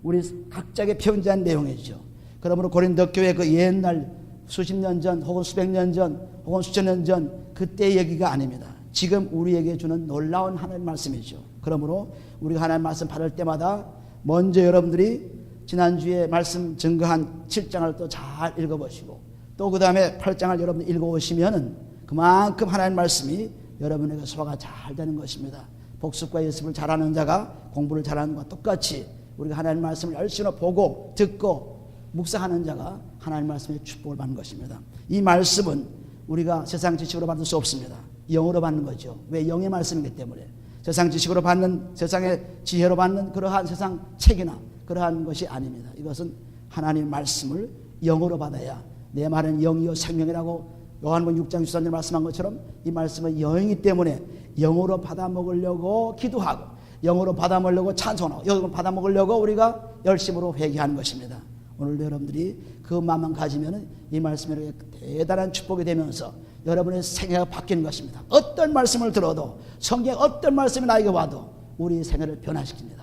우리 각자에게 편지한 내용이죠. 그러므로 고린도 교회 그 옛날 수십 년 전 혹은 수백 년 전 혹은 수천 년 전 그때 얘기가 아닙니다. 지금 우리에게 주는 놀라운 하나님의 말씀이죠. 그러므로 우리가 하나님의 말씀 받을 때마다 먼저 여러분들이 지난주에 말씀 증거한 7장을 또 잘 읽어보시고 또 그 다음에 8장을 여러분 읽어오시면 그만큼 하나님의 말씀이 여러분에게 소화가 잘 되는 것입니다. 복습과 예습을 잘하는 자가 공부를 잘하는 것과 똑같이 우리가 하나님의 말씀을 열심히 보고 듣고 묵상하는 자가 하나님의 말씀의 축복을 받는 것입니다. 이 말씀은 우리가 세상 지식으로 받을 수 없습니다. 영으로 받는 거죠. 왜? 영의 말씀이기 때문에. 세상 지식으로 받는, 세상의 지혜로 받는 그러한 세상 책이나 그러한 것이 아닙니다. 이것은 하나님의 말씀을 영으로 받아야 내 말은 영이요 생명이라고 요한복음 6장 13절 말씀한 것처럼 이 말씀은 영이기 때문에 영으로 받아 먹으려고 기도하고 영으로 받아 먹으려고 찬송하고 영으로 받아 먹으려고 우리가 열심으로 회개하는 것입니다. 오늘도 여러분들이 그 마음만 가지면 이 말씀이 대단한 축복이 되면서 여러분의 생애가 바뀌는 것입니다. 어떤 말씀을 들어도 성경에 어떤 말씀이 나에게 와도 우리 생애를 변화시킵니다.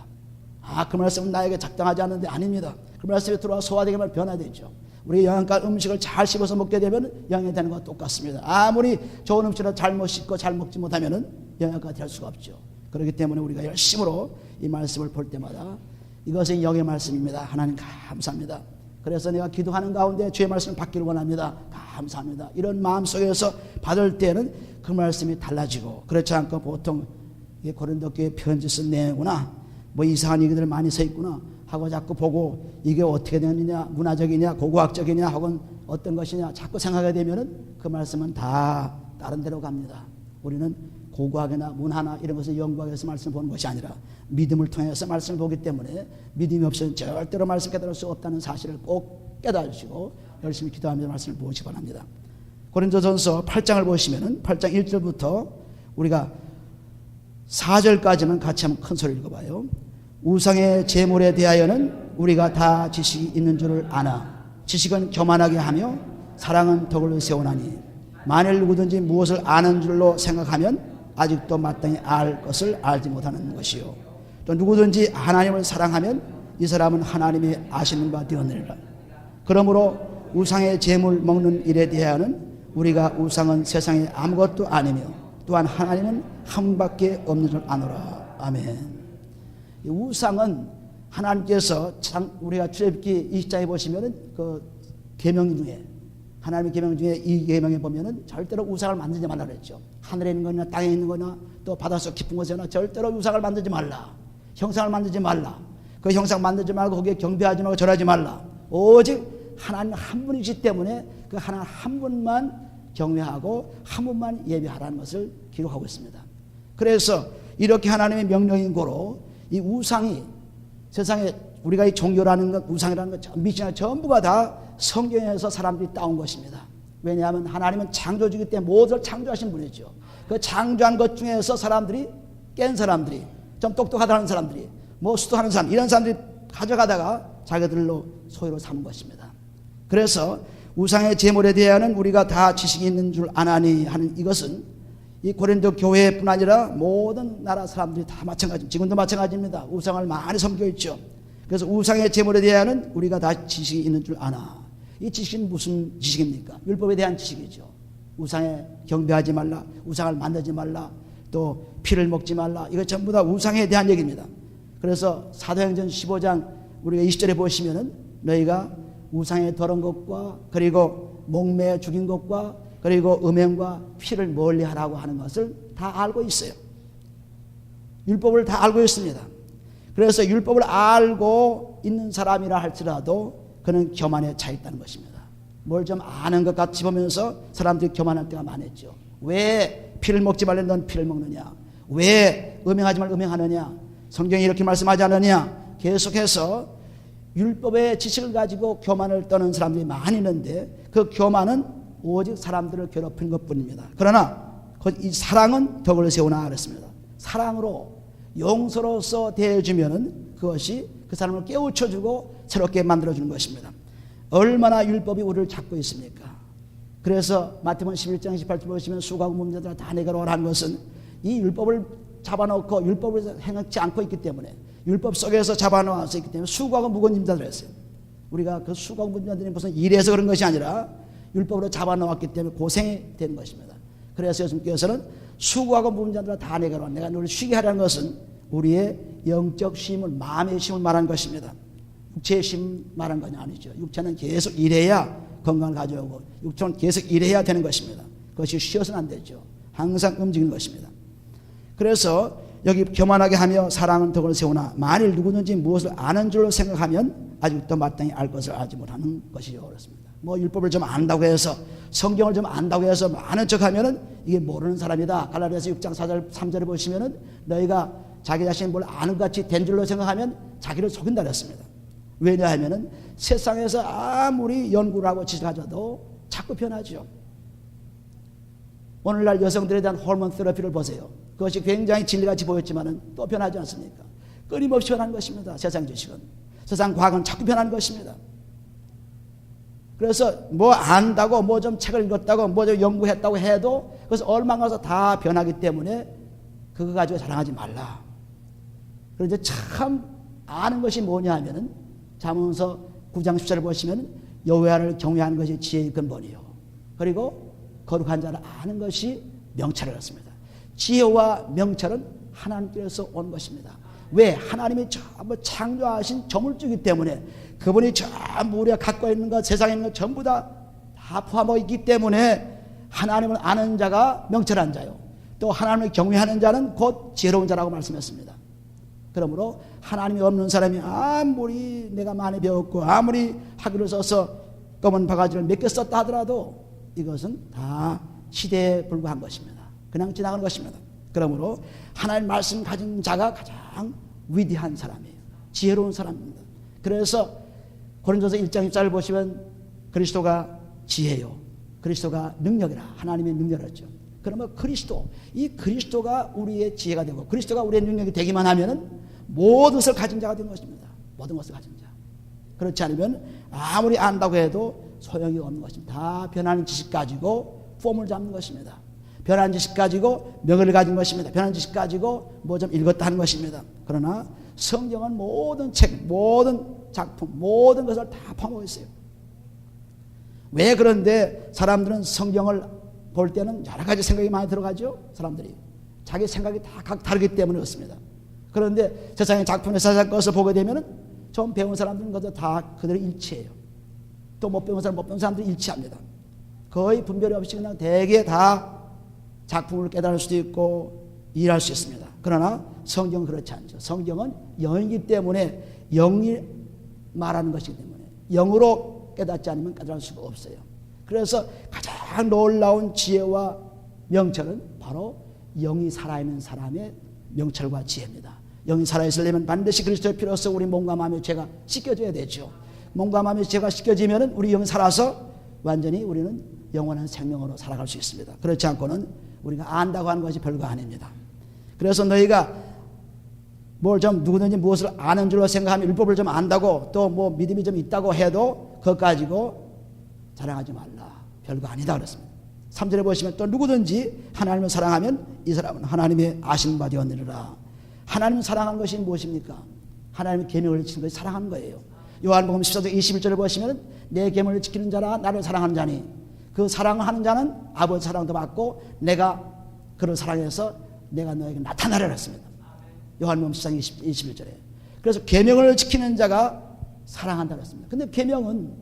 그 말씀은 나에게 작당하지 않는데 아닙니다. 그 말씀이 들어와 소화되기만 변화되죠. 우리가 영양가 음식을 잘 씹어서 먹게 되면 영양이 되는 것과 똑같습니다. 아무리 좋은 음식을 잘못 씹고 잘 먹지 못하면 영양가 될 수가 없죠. 그렇기 때문에 우리가 열심으로 이 말씀을 볼 때마다 이것은 영의 말씀입니다. 하나님 감사합니다. 그래서 내가 기도하는 가운데 주의 말씀을 받기를 원합니다. 감사합니다. 이런 마음속에서 받을 때는 그 말씀이 달라지고 그렇지 않고 보통 고린도 교회 편지 쓴 내용이구나 뭐 이상한 얘기들 많이 써 있구나 하고 자꾸 보고 이게 어떻게 되느냐 문화적이냐 고고학적이냐 혹은 어떤 것이냐 자꾸 생각하게 되면은 그 말씀은 다 다른 데로 갑니다. 우리는 고고학이나 문화나 이런 것을 연구하기 위해서 말씀을 보는 것이 아니라 믿음을 통해서 말씀을 보기 때문에 믿음이 없으면 절대로 말씀 깨달을 수 없다는 사실을 꼭 깨달으시고 열심히 기도하면서 말씀을 보시기 바랍니다. 고린도전서 8장을 보시면은 8장 1절부터 우리가 4절까지는 같이 한번 큰 소리를 읽어봐요. 우상의 제물에 대하여는 우리가 다 지식이 있는 줄을 아나 지식은 교만하게 하며 사랑은 덕을 세우나니 만일 누구든지 무엇을 아는 줄로 생각하면 아직도 마땅히 알 것을 알지 못하는 것이요 또 누구든지 하나님을 사랑하면 이 사람은 하나님이 아시는 바 되었느니라. 그러므로 우상의 제물 먹는 일에 대하여는 우리가 우상은 세상에 아무것도 아니며 또한 하나님은 한 분밖에 없는 줄 아노라. 아멘. 이 우상은 하나님께서 우리가 출애굽기 20장에 보시면은 그 계명 중에 하나님의 계명 중에 이 계명에 보면은 절대로 우상을 만들지 말라 그랬죠. 하늘에 있는 거나 땅에 있는 거나 또 바닷속 깊은 곳에나 절대로 우상을 만들지 말라. 형상을 만들지 말라. 그 형상 만들지 말고 거기에 경배하지 말고 절하지 말라. 오직 하나님 한 분이시기 때문에 그 하나님 한 분만 경외하고 한 분만 예배하라는 것을 기록하고 있습니다. 그래서 이렇게 하나님의 명령인 고로 이 우상이 세상에 우리가 이 종교라는 것, 우상이라는 것, 미신이라는 전부가 다 성경에서 사람들이 따온 것입니다. 왜냐하면 하나님은 창조주이기 때문에 모두를 창조하신 분이죠. 그 창조한 것 중에서 사람들이 깬 사람들이 좀 똑똑하다는 사람들이 뭐 수도하는 사람 이런 사람들이 가져가다가 자기들로 소유로 삼은 것입니다. 그래서 우상의 제물에 대하여는 우리가 다 지식이 있는 줄 아나니 하는 이것은 이 고린도 교회뿐 아니라 모든 나라 사람들이 다 마찬가지입니다. 지금도 마찬가지입니다. 우상을 많이 섬겨 있죠. 그래서 우상의 제물에 대하여는 우리가 다 지식이 있는 줄 아나. 이 지식은 무슨 지식입니까? 율법에 대한 지식이죠. 우상에 경배하지 말라, 우상을 만들지 말라, 또 피를 먹지 말라. 이거 전부 다 우상에 대한 얘기입니다. 그래서 사도행전 15장 우리가 20절에 보시면은 너희가 우상의 더러운 것과 그리고 목매어 죽인 것과 그리고 음행과 피를 멀리하라고 하는 것을 다 알고 있어요. 율법을 다 알고 있습니다. 그래서 율법을 알고 있는 사람이라 할지라도 그는 교만에 차 있다는 것입니다. 뭘 좀 아는 것 같이 보면서 사람들이 교만할 때가 많았죠. 왜 피를 먹지 말래 넌 피를 먹느냐? 왜 음행하지 말고 음행하느냐? 성경이 이렇게 말씀하지 않느냐? 계속해서 율법의 지식을 가지고 교만을 떠는 사람들이 많이 있는데 그 교만은 오직 사람들을 괴롭히는 것뿐입니다. 그러나 이 사랑은 덕을 세우나 그랬습니다. 사랑으로 용서로서 대해주면은 그것이 그 사람을 깨우쳐주고 새롭게 만들어주는 것입니다. 얼마나 율법이 우리를 잡고 있습니까? 그래서 마태복음 11장 18절 보시면 수고하고 몸자들아 다 내게로 오라는 것은 이 율법을 잡아놓고 율법을 행하지 않고 있기 때문에 율법 속에서 잡아놓아서 있기 때문에 수고하고 무거운 짐자들 했어요. 우리가 그 수고하고 무거운 짐자들이 무슨 일해서 그런 것이 아니라 율법으로 잡아놓았기 때문에 고생이 되는 것입니다. 그래서 예수님께서는 수고하고 무거운 자들아 다 내게로 와. 내가 너를 쉬게 하라는 것은 우리의 영적 쉼을, 마음의 쉼을 말하는 것입니다. 육체의 쉼 말하는 건 아니죠. 육체는 계속 일해야 건강을 가져오고 육체는 계속 일해야 되는 것입니다. 그것이 쉬어서는 안 되죠. 항상 움직이는 것입니다. 그래서 여기 교만하게 하며 사랑은 덕을 세우나 만일 누구든지 무엇을 아는 줄로 생각하면 아직도 마땅히 알 것을 알지 못하는 것이요. 그렇습니다. 뭐 율법을 좀 안다고 해서 성경을 좀 안다고 해서 아는 척하면은 이게 모르는 사람이다. 갈라디아서 6장 4절 3절에 보시면은 너희가 자기 자신이 뭘 아는 것 같이 된 줄로 생각하면 자기를 속인다 그랬습니다. 왜냐하면은 세상에서 아무리 연구를 하고 지식을 가져도 자꾸 변하죠. 오늘날 여성들에 대한 호르몬 테라피를 보세요. 그것이 굉장히 진리같이 보였지만은 또 변하지 않습니까? 끊임없이 변하는 것입니다. 세상 지식은. 세상 과학은 자꾸 변하는 것입니다. 그래서 뭐 안다고 뭐 좀 책을 읽었다고 뭐 좀 연구했다고 해도 그래서 얼마 가서 다 변하기 때문에 그거 가지고 자랑하지 말라. 그런데 참 아는 것이 뭐냐 하면은 잠언서 9장 10절을 보시면 여호와를 경외하는 것이 지혜의 근본이요. 그리고 거룩한 자를 아는 것이 명철을 얻습니다. 지혜와 명철은 하나님께서 온 것입니다. 왜? 하나님이 전부 창조하신 저물주기 때문에 그분이 전부 우리가 갖고 있는 것, 세상에 있는 것 전부 다 포함하고 있기 때문에 하나님을 아는 자가 명철한 자요. 또 하나님을 경외하는 자는 곧 지혜로운 자라고 말씀했습니다. 그러므로 하나님이 없는 사람이 아무리 내가 많이 배웠고 아무리 학위를 써서 검은 바가지를 몇 개 썼다 하더라도 이것은 다 시대에 불과한 것입니다. 그냥 지나가는 것입니다. 그러므로 하나님 말씀 가진 자가 가장 위대한 사람이에요. 지혜로운 사람입니다. 그래서 고린도서 1장 14를 보시면 그리스도가 지혜요, 그리스도가 능력이라 하나님의 능력이었죠. 그러면 그리스도, 이 그리스도가 우리의 지혜가 되고 그리스도가 우리의 능력이 되기만 하면은 모든 것을 가진 자가 된 것입니다. 모든 것을 가진 자. 그렇지 않으면 아무리 안다고 해도 소용이 없는 것입니다. 다 변하는 지식 가지고 폼을 잡는 것입니다. 변한 지식 가지고 명예를 가진 것입니다. 변한 지식 가지고 뭐 좀 읽었다 하는 것입니다. 그러나 성경은 모든 책, 모든 작품, 모든 것을 다 포함하고 있어요. 왜 그런데 사람들은 성경을 볼 때는 여러 가지 생각이 많이 들어가죠. 사람들이 자기 생각이 다 각 다르기 때문에 그렇습니다. 그런데 세상의 작품의 세상 것을 보게 되면은 좀 배운 사람들은 그것도 다 그대로 일치해요. 또 못 배운 사람, 못 배운 사람들이 일치합니다. 거의 분별이 없이 그냥 대개 다 작품을 깨달을 수도 있고 이해할 수 있습니다. 그러나 성경은 그렇지 않죠. 성경은 영이기 때문에 영이 말하는 것이기 때문에 영으로 깨닫지 않으면 깨달을 수가 없어요. 그래서 가장 놀라운 지혜와 명철은 바로 영이 살아있는 사람의 명철과 지혜입니다. 영이 살아있으려면 반드시 그리스도의 피로써 우리 몸과 마음의 죄가 씻겨져야 되죠. 몸과 마음의 죄가 씻겨지면 우리 영이 살아서 완전히 우리는 영원한 생명으로 살아갈 수 있습니다. 그렇지 않고는 우리가 안다고 하는 것이 별거 아닙니다. 그래서 너희가 뭘 좀 누구든지 무엇을 아는 줄로 생각하면 율법을 좀 안다고 또 뭐 믿음이 좀 있다고 해도 그것 가지고 자랑하지 말라. 별거 아니다 그랬습니다. 3절에 보시면 또 누구든지 하나님을 사랑하면 이 사람은 하나님의 아신 바 되었느니라. 하나님을 사랑하는 것이 무엇입니까? 하나님의 계명을 지키는 것이 사랑하는 거예요. 요한복음 14장 21절에 보시면 내 계명을 지키는 자라 나를 사랑하는 자니 그 사랑을 하는 자는 아버지 사랑도 받고 내가 그를 사랑해서 내가 너에게 나타나려 했습니다. 요한복음 14장 21절에. 그래서 계명을 지키는 자가 사랑한다고 했습니다. 근데 계명은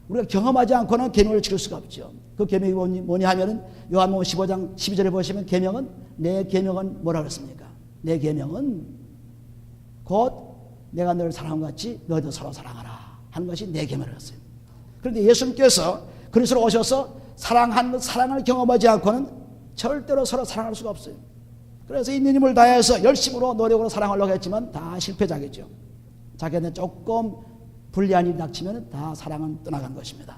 우리가 경험하지 않고는 계명을 지킬 수가 없죠. 그 계명이 뭐냐 하면은 요한복음 15장 12절에 보시면 계명은 내 계명은 뭐라고 했습니까? 내 계명은 곧 내가 너를 사랑한 것 같이 너희도 서로 사랑하라 하는 것이 내 계명이었어요. 그런데 예수님께서 그리스도로 오셔서 사랑을 경험하지 않고는 절대로 서로 사랑할 수가 없어요. 그래서 있는 힘을 다해서 열심으로 노력으로 사랑하려고 했지만 다 실패작이죠. 자기한테 조금 불리한 일이 닥치면 다 사랑은 떠나간 것입니다.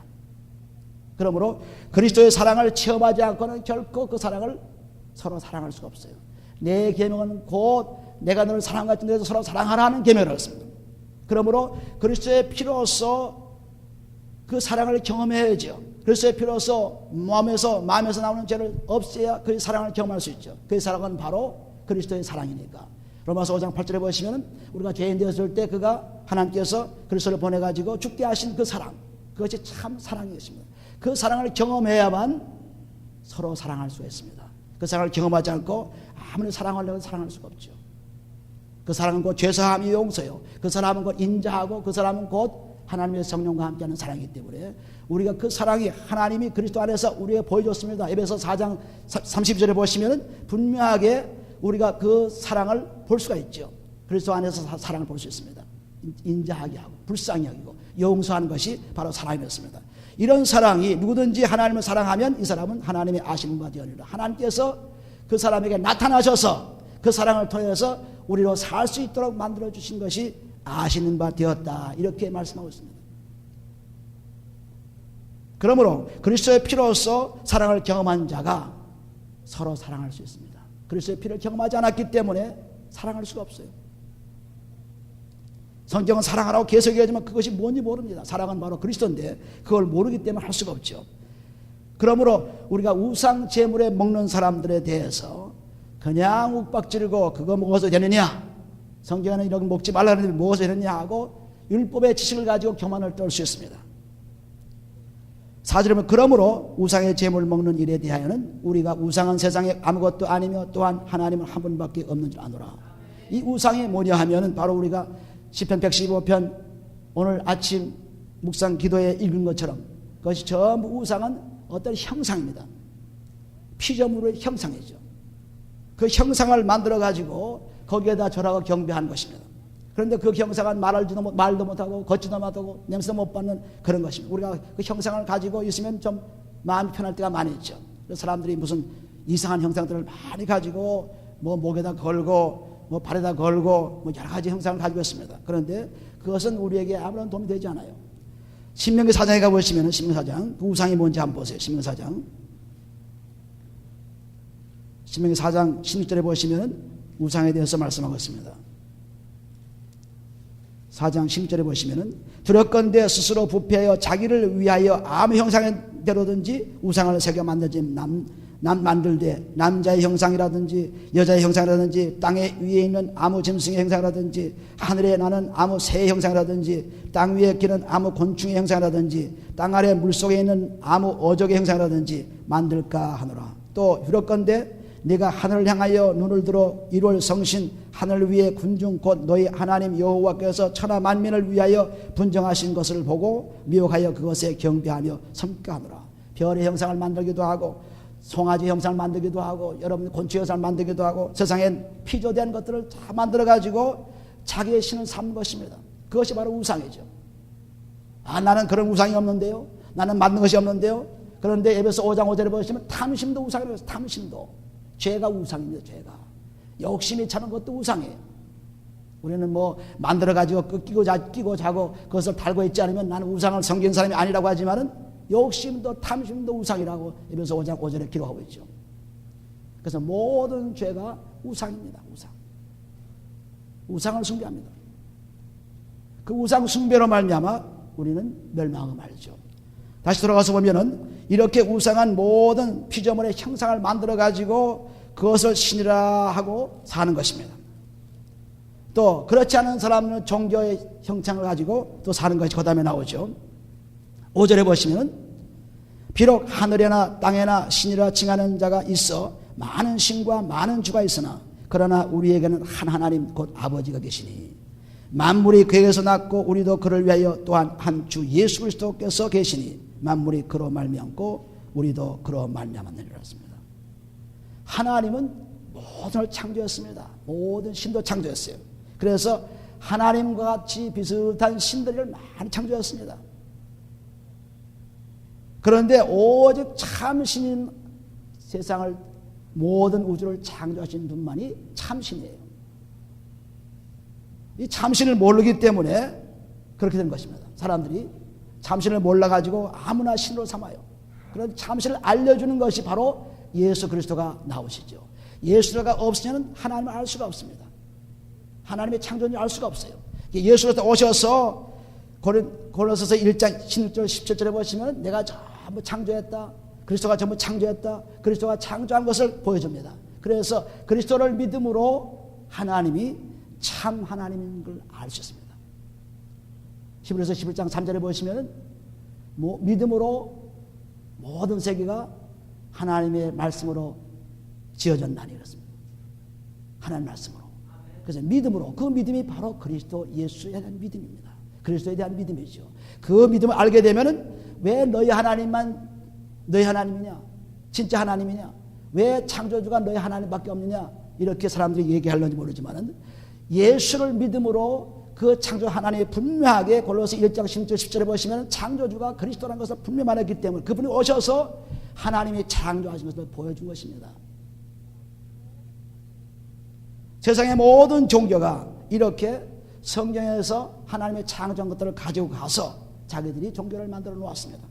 그러므로 그리스도의 사랑을 체험하지 않고는 결코 그 사랑을 서로 사랑할 수가 없어요. 내 계명은 곧 내가 너를 사랑한 것 같은 데서 서로 사랑하라는 계명을 했습니다. 그러므로 그리스도의 피로써 그 사랑을 경험해야죠. 그리스도의 피로써 마음에서 나오는 죄를 없애야 그 사랑을 경험할 수 있죠. 그 사랑은 바로 그리스도의 사랑이니까. 로마서 5장 8절에 보시면 우리가 죄인 되었을 때 그가 하나님께서 그리스도를 보내가지고 죽게 하신 그 사랑, 그것이 참 사랑이었습니다. 그 사랑을 경험해야만 서로 사랑할 수가 있습니다. 그 사랑을 경험하지 않고 아무리 사랑하려고 사랑할 수가 없죠. 그 사랑은 곧 죄사함이 용서요. 그 사람은 곧 인자하고 그 사람은 곧 하나님의 성령과 함께하는 사랑이기 때문에 우리가 그 사랑이 하나님이 그리스도 안에서 우리에게 보여줬습니다. 에베소 4장 30절에 보시면 분명하게 우리가 그 사랑을 볼 수가 있죠. 그리스도 안에서 사랑을 볼 수 있습니다. 인자하게 하고 불쌍히 여기고 용서하는 것이 바로 사랑이었습니다. 이런 사랑이 누구든지 하나님을 사랑하면 이 사람은 하나님의 아시는 바 되었느니라. 하나님께서 그 사람에게 나타나셔서 그 사랑을 통해서 우리로 살 수 있도록 만들어 주신 것이 아시는 바 되었다, 이렇게 말씀하고 있습니다. 그러므로 그리스도의 피로써 사랑을 경험한 자가 서로 사랑할 수 있습니다. 그리스도의 피를 경험하지 않았기 때문에 사랑할 수가 없어요. 성경은 사랑하라고 계속 얘기하지만 그것이 뭔지 모릅니다. 사랑은 바로 그리스도인데 그걸 모르기 때문에 할 수가 없죠. 그러므로 우리가 우상 제물에 먹는 사람들에 대해서 그냥 욱박지르고 그거 먹어서 되느냐, 성경에는 이런 거 먹지 말라 그러는데 먹어서 되느냐 하고 율법의 지식을 가지고 교만을 떨 수 있습니다. 4절에 보면 그러므로 우상의 제물을 먹는 일에 대하여는 우리가 우상은 세상에 아무것도 아니며 또한 하나님은 한 분밖에 없는 줄 아노라. 이 우상이 뭐냐 하면은 바로 우리가 시편 115편 오늘 아침 묵상 기도에 읽은 것처럼 그것이 전부 우상은 어떤 형상입니다. 피조물의 형상이죠. 그 형상을 만들어 가지고 거기에다 절하고 경배하는 것입니다. 그런데 그 형상은 말도 못하고 걷지도 못하고 냄새도 못 받는 그런 것입니다. 우리가 그 형상을 가지고 있으면 좀 마음이 편할 때가 많이 있죠. 사람들이 무슨 이상한 형상들을 많이 가지고 뭐 목에다 걸고 뭐 발에다 걸고 뭐 여러 가지 형상을 가지고 있습니다. 그런데 그것은 우리에게 아무런 도움이 되지 않아요. 신명기 4장에 가보시면 신명기 4장 그 우상이 뭔지 한번 보세요. 신명기 4장 16절에 보시면 우상에 대해서 말씀하고 있습니다. 4장 16절에 보시면 두렵건대 스스로 부패하여 자기를 위하여 아무 형상대로든지 우상을 새겨 만들되 남자의 형상이라든지 여자의 형상이라든지 땅에 위에 있는 아무 짐승의 형상이라든지 하늘에 나는 아무 새의 형상이라든지 땅 위에 기는 아무 곤충의 형상이라든지 땅 아래 물속에 있는 아무 어족의 형상이라든지 만들까 하노라. 또 두렵건대 네가 하늘을 향하여 눈을 들어 1월 성신 하늘 위에 군중 곧 너희 하나님 여호와께서 천하 만민을 위하여 분정하신 것을 보고 미혹하여 그것에 경배하며 섬겨하노라. 별의 형상을 만들기도 하고 송아지 형상을 만들기도 하고 여러분 곤충 형상을 만들기도 하고 세상에 피조된 것들을 다 만들어 가지고 자기의 신을 삼는 것입니다. 그것이 바로 우상이죠. 나는 그런 우상이 없는데요, 나는 만든 것이 없는데요. 그런데 에베소 5장 5절에 보시면 탐심도 우상이라고 해서 탐심도 죄가 우상입니다. 죄가 욕심이 차는 것도 우상이에요. 우리는 뭐 만들어 가지고 끼고 자고 그것을 달고 있지 않으면 나는 우상을 섬기는 사람이 아니라고 하지만은 욕심도 탐심도 우상이라고 에베소 5장 5절에 기록하고 있죠. 그래서 모든 죄가 우상입니다. 우상을 숭배합니다. 그 우상 숭배로 말미암아 우리는 멸망을 말이죠. 다시 돌아가서 보면은 이렇게 우상한 모든 피조물의 형상을 만들어 가지고 그것을 신이라 하고 사는 것입니다. 또 그렇지 않은 사람은 종교의 형상을 가지고 또 사는 것이 그 다음에 나오죠. 5절에 보시면 비록 하늘에나 땅에나 신이라 칭하는 자가 있어 많은 신과 많은 주가 있으나 그러나 우리에게는 한 하나님 곧 아버지가 계시니 만물이 그에게서 났고 우리도 그를 위하여 또한 한 주 예수 그리스도께서 계시니 만물이 그로 말미암고 우리도 그로 말미암았느니라 했습니다. 하나님은 모든을 창조했습니다. 모든 신도 창조했어요. 그래서 하나님과 같이 비슷한 신들을 많이 창조했습니다. 그런데 오직 참신인 세상을 모든 우주를 창조하신 분만이 참신이에요. 이 참신을 모르기 때문에 그렇게 된 것입니다. 사람들이 참신을 몰라가지고 아무나 신으로 삼아요. 그런 참신을 알려주는 것이 바로 예수 그리스도가 나오시죠. 예수가 없으면 하나님을 알 수가 없습니다. 하나님의 창조를 알 수가 없어요. 예수 그리스도 오셔서 고린도서 1장 16절 17절에 보시면 내가 전부 창조했다. 그리스도가 전부 창조했다. 그리스도가 창조한 것을 보여줍니다. 그래서 그리스도를 믿음으로 하나님이 참 하나님인 걸 알 수 있습니다. 히브리서 11장 3절에 보시면 믿음으로 모든 세계가 하나님의 말씀으로 지어졌나니 그렇습니다. 하나님 말씀으로. 그래서 믿음으로, 그 믿음이 바로 그리스도 예수에 대한 믿음입니다. 그리스도에 대한 믿음이죠. 그 믿음을 알게 되면은 왜 너희 하나님만 너희 하나님이냐? 진짜 하나님이냐? 왜 창조주가 너희 하나님밖에 없느냐? 이렇게 사람들이 얘기하려는지 모르지만은 예수를 믿음으로 그 창조 하나님이 분명하게 골로새 1장 16절 10절에 보시면 창조주가 그리스도라는 것을 분명히 말했기 때문에 그분이 오셔서 하나님이 창조하신 것을 보여준 것입니다. 세상의 모든 종교가 이렇게 성경에서 하나님의 창조한 것들을 가지고 가서 자기들이 종교를 만들어 놓았습니다.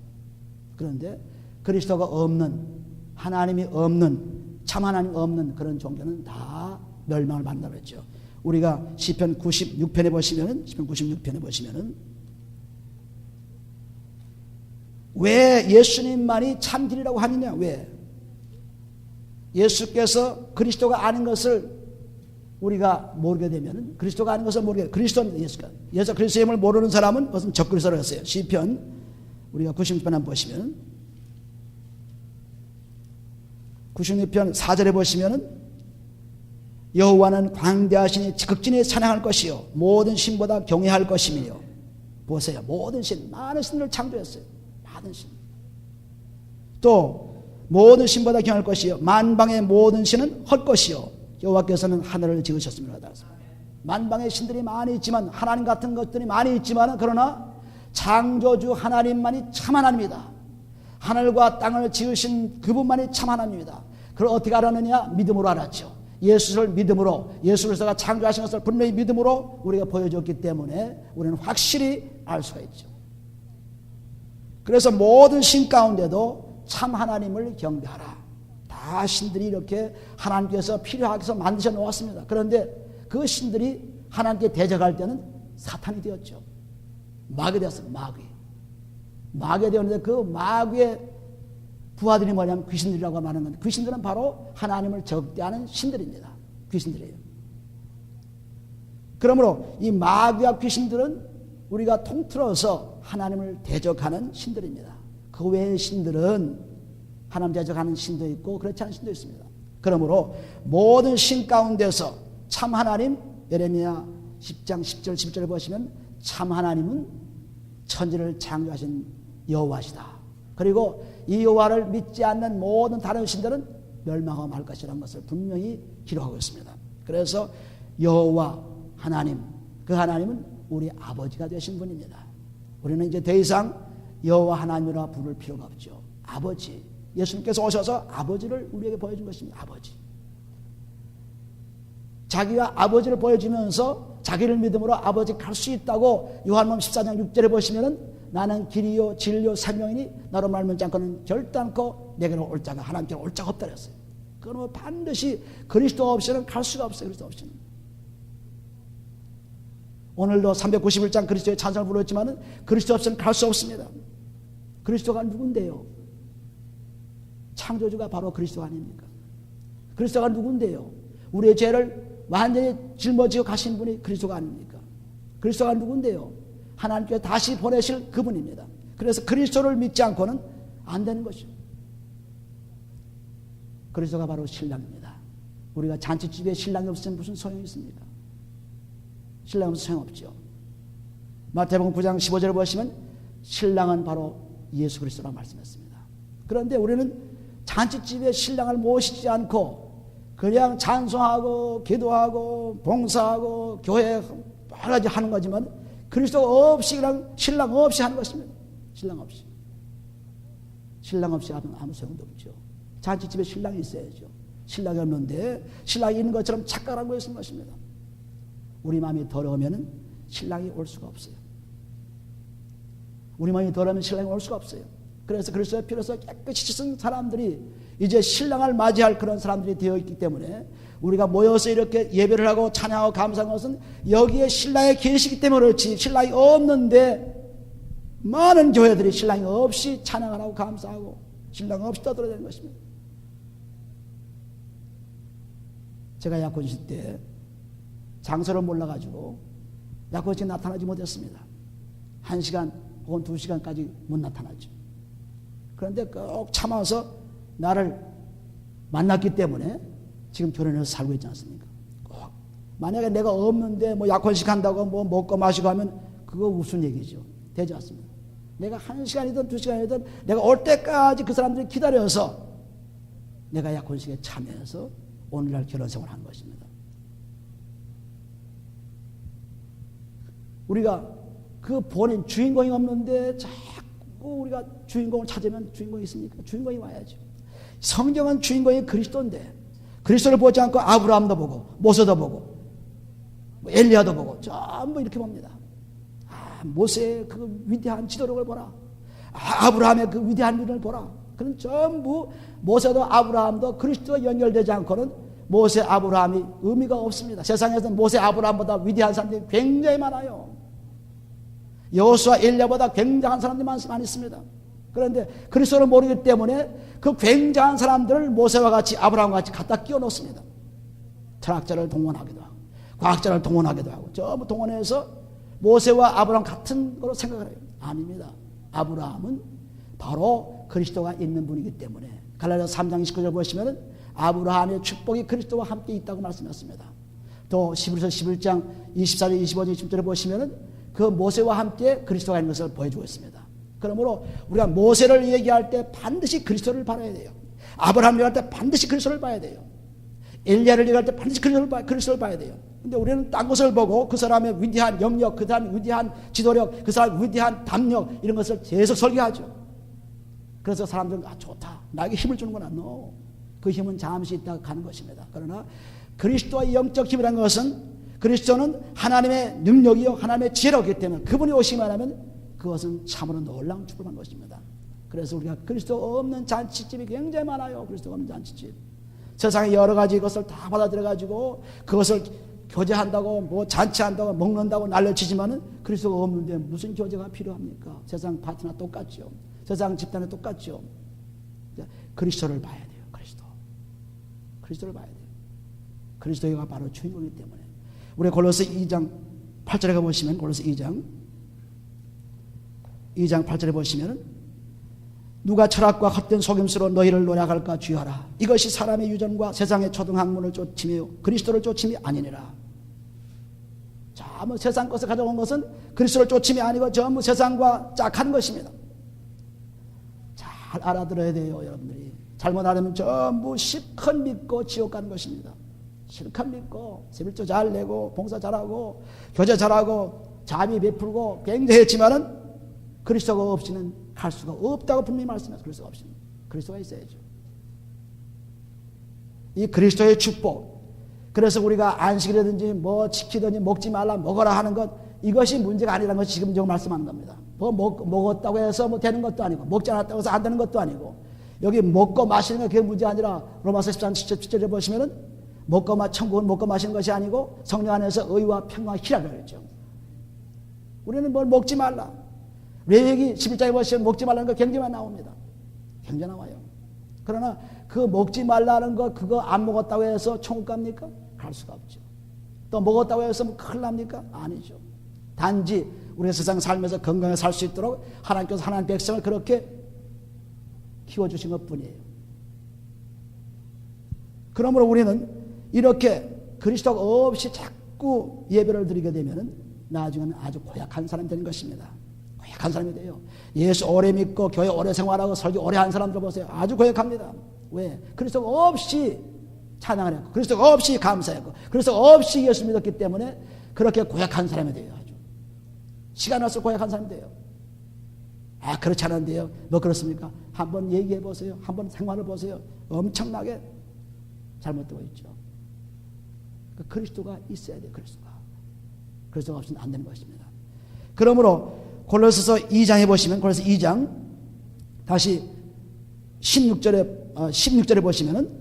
그런데 그리스도가 없는, 하나님이 없는, 참 하나님 없는 그런 종교는 다 멸망을 만들었죠. 우리가 시편 96편에 보시면은 왜 예수님만이 참길이라고 하느냐? 왜? 예수께서 그리스도가 아닌 것을 우리가 모르게 되면은 그리스도가 아닌 것을 모르게 그리스도는 예수 그리스도임을 모르는 사람은 그것은 적그리스도를 했어요. 시편 우리가 96편 한번 보시면 96편 4절에 보시면은 여호와는 광대하시니 극진히 찬양할 것이요 모든 신보다 경외할 것이며 보세요. 모든 신, 많은 신들을 창조했어요. 많은 신. 또 모든 신보다 경외할 것이요 만방의 모든 신은 헐 것이요 여호와께서는 하늘을 지으셨습니다. 만방의 신들이 많이 있지만 하나님 같은 것들이 많이 있지만 그러나 창조주 하나님만이 참 하나님이다. 하늘과 땅을 지으신 그분만이 참 하나님이다. 그걸 어떻게 알았느냐? 믿음으로 알았죠. 예수를 믿음으로, 예수 그리스도가 창조하신 것을 분명히 믿음으로 우리가 보여줬기 때문에 우리는 확실히 알 수가 있죠. 그래서 모든 신 가운데도 참 하나님을 경배하라. 다 신들이 이렇게 하나님께서 필요하게 해서 만드셔 놓았습니다. 그런데 그 신들이 하나님께 대적할 때는 사탄이 되었죠. 마귀 되었어요. 마귀 되었는데 그 마귀의 부하들이 뭐냐면 귀신들이라고 말하는 건데 귀신들은 바로 하나님을 적대하는 신들입니다. 귀신들이에요. 그러므로 이 마귀와 귀신들은 우리가 통틀어서 하나님을 대적하는 신들입니다. 그 외의 신들은 하나님 대적하는 신도 있고 그렇지 않은 신도 있습니다. 그러므로 모든 신 가운데서 참 하나님, 예레미야 10장 10절 11절을 보시면 참 하나님은 천지를 창조하신 여호와시다. 그리고 이 여호와를 믿지 않는 모든 다른 신들은 멸망하고 말 것이라는 것을 분명히 기록하고 있습니다. 그래서 여호와 하나님, 그 하나님은 우리 아버지가 되신 분입니다. 우리는 이제 더 이상 여호와 하나님이라 부를 필요가 없죠. 아버지, 예수님께서 오셔서 아버지를 우리에게 보여준 것입니다. 아버지. 자기가 아버지를 보여주면서 자기를 믿음으로 아버지 갈 수 있다고 요한복음 14장 6절에 보시면은 나는 길이요 진리요 생명이니 나로 말미암지 않고는 결단코 내게로 올 자가 하나님께로 올 자가 없다 그랬어요. 그러면 반드시 그리스도 없이는 갈 수가 없어요. 그리스도 없이는. 오늘도 391장 그리스도의 찬송을 부르었지만 그리스도 없이는 갈 수 없습니다. 그리스도가 누군데요? 창조주가 바로 그리스도 아닙니까? 그리스도가 누군데요? 우리의 죄를 완전히 짊어지고 가신 분이 그리스도가 아닙니까? 그리스도가 누군데요? 하나님께서 다시 보내실 그분입니다. 그래서 그리스도를 믿지 않고는 안 되는 것이죠. 그리스도가 바로 신랑입니다. 우리가 잔치집에 신랑이 없으면 무슨 소용이 있습니까? 신랑이 없으면 소용없죠. 마태복음 9장 15절을 보시면 신랑은 바로 예수 그리스도라고 말씀했습니다. 그런데 우리는 잔치집에 신랑을 모시지 않고 그냥 찬송하고 기도하고 봉사하고 교회 여러 가지 하는 거지만 그리스도 없이 그냥 신랑 없이 하는 것입니다. 신랑 없이. 신랑 없이 하면 아무 소용도 없죠. 잔치집에 신랑이 있어야죠. 신랑이 없는데 신랑이 있는 것처럼 착각하고 있는 것입니다. 우리 마음이 더러우면 신랑이 올 수가 없어요. 우리 마음이 더러우면 신랑이 올 수가 없어요. 그래서 그리스도의 피로서 깨끗이 씻은 사람들이 이제 신랑을 맞이할 그런 사람들이 되어 있기 때문에 우리가 모여서 이렇게 예배를 하고 찬양하고 감사하는 것은 여기에 신랑이 계시기 때문에 그렇지 신랑이 없는데 많은 교회들이 신랑이 없이 찬양을 하고 감사하고 신랑 없이 떠들어대는 것입니다. 제가 약혼 있을 때 장소를 몰라가지고 약혼식에 나타나지 못했습니다. 1시간 혹은 2시간까지 못 나타났죠. 그런데 꼭 참아서 나를 만났기 때문에 지금 결혼해서 살고 있지 않습니까? 꼭. 만약에 내가 없는데 뭐 약혼식 한다고 뭐 먹고 마시고 하면 그거 무슨 얘기죠? 되지 않습니다. 내가 1시간이든 2시간이든 내가 올 때까지 그 사람들이 기다려서 내가 약혼식에 참여해서 오늘날 결혼생활을 한 것입니다. 우리가 그 본인 주인공이 없는데 자꾸 우리가 주인공을 찾으면 주인공이 있습니까? 주인공이 와야죠. 성경은 주인공이 그리스도인데 그리스도를 보지 않고 아브라함도 보고 모세도 보고 엘리야도 보고 전부 이렇게 봅니다. 모세의 그 위대한 지도력을 보라. 아브라함의 그 위대한 일을 보라. 그런 전부 모세도 아브라함도 그리스도와 연결되지 않고는 모세 아브라함이 의미가 없습니다. 세상에서는 모세 아브라함보다 위대한 사람들이 굉장히 많아요. 여호수아 엘리야보다 굉장한 사람들이 많이 있습니다. 그런데 그리스도를 모르기 때문에 그 굉장한 사람들을 모세와 같이 아브라함과 같이 갖다 끼워 놓습니다. 철학자를 동원하기도 하고 과학자를 동원하기도 하고 전부 동원해서 모세와 아브라함 같은 거로 생각을 해요. 아닙니다. 아브라함은 바로 그리스도가 있는 분이기 때문에 갈라디아서 3장 29절 보시면은 아브라함의 축복이 그리스도와 함께 있다고 말씀했습니다. 또 히브리서 11장 24절 25절 20절에 보시면은 그 모세와 함께 그리스도가 있는 것을 보여주고 있습니다. 그러므로 우리가 모세를 얘기할 때 반드시 그리스도를 봐야 돼요. 아브라함을 얘기할 때 반드시 그리스도를 봐야 돼요. 엘리야를 얘기할 때 반드시 그리스도를 봐야 돼요. 근데 우리는 딴 것을 보고 그 사람의 위대한 영역, 그 사람의 위대한 지도력, 그 사람의 위대한 담력 이런 것을 계속 설계하죠. 그래서 사람들은 좋다. 나에게 힘을 주는구나. No. 그 힘은 잠시 있다가 가는 것입니다. 그러나 그리스도의 영적 힘이라는 것은 그리스도는 하나님의 능력이요 하나님의 지혜로기 때문에 그분이 오시기만 하면 그것은 참으로 놀라운 축복을 받는 것입니다. 그래서 우리가 그리스도 없는 잔치집이 굉장히 많아요. 그리스도 없는 잔치집. 세상에 여러 가지 것을 다 받아들여가지고 그것을 교제한다고 뭐 잔치한다고 먹는다고 난리치지만은 그리스도가 없는데 무슨 교제가 필요합니까? 세상 파티나 똑같죠. 세상 집단에 똑같죠. 그리스도를 봐야 돼요. 그리스도를 봐야 돼요. 그리스도가 바로 주인공이기 때문에 우리 골로새 2장 8절에 가보시면 골로새 2장 8절에 보시면 누가 철학과 헛된 속임수로 너희를 노략할까 주의하라. 이것이 사람의 유전과 세상의 초등학문을 쫓으며 그리스도를 쫓음이 아니니라. 전부 세상 것을 가져온 것은 그리스도를 쫓음이 아니고 전부 세상과 짝하는 것입니다. 잘 알아들어야 돼요. 여러분들이 잘못 알면 전부 실컷 믿고 지옥 가는 것입니다. 실컷 믿고 세빌조 잘 내고 봉사 잘하고 교제 잘하고 자비 베풀고 굉장히 했지만은 그리스도가 없이는 갈 수가 없다고 분명히 말씀해서 그리스도가 없이는 그리스도가 있어야죠. 이 그리스도의 축복. 그래서 우리가 안식이라든지 뭐 지키든지 먹지 말라 먹어라 하는 것 이것이 문제가 아니라는 것이 지금 저 말씀하는 겁니다. 뭐 먹었다고 해서 뭐 되는 것도 아니고 먹지 않았다고 해서 안 되는 것도 아니고 여기 먹고 마시는 게 그게 문제가 아니라 로마서 13장 17절에 보시면은 천국은 먹고 마시는 것이 아니고 성령 안에서 의와 평강과 희락을 했죠. 우리는 뭘 먹지 말라. 레위기 11장에 보시면 먹지 말라는 거 굉장히 나옵니다. 굉장히 나와요. 그러나 그 먹지 말라는 거 그거 안 먹었다고 해서 천국 갑니까? 갈 수가 없죠. 또 먹었다고 해서 뭐 큰일 납니까? 아니죠. 단지 우리가 세상 살면서 건강하게 살 수 있도록 하나님께서 하나님 백성을 그렇게 키워주신 것뿐이에요. 그러므로 우리는 이렇게 그리스도가 없이 자꾸 예배를 드리게 되면 나중에는 아주 고약한 사람이 되는 것입니다. 고약한 사람이 돼요. 예수 오래 믿고 교회 오래 생활하고 설교 오래 한 사람들 보세요. 아주 고약합니다. 왜? 그리스도가 없이 찬양을 했고 그리스도가 없이 감사했고 그리스도가 없이 예수 믿었기 때문에 그렇게 고약한 사람이 돼요. 아주 시간 와서 고약한 사람이 돼요. 그렇지 않은데요. 뭐 그렇습니까? 한번 얘기해 보세요. 한번 생활을 보세요. 엄청나게 잘못되고 있죠. 그리스도가 있어야 돼요. 그리스도가 없이는 안 되는 것입니다. 그러므로 골로새서 2장에 보시면 골로새 2장 다시 16절에 보시면은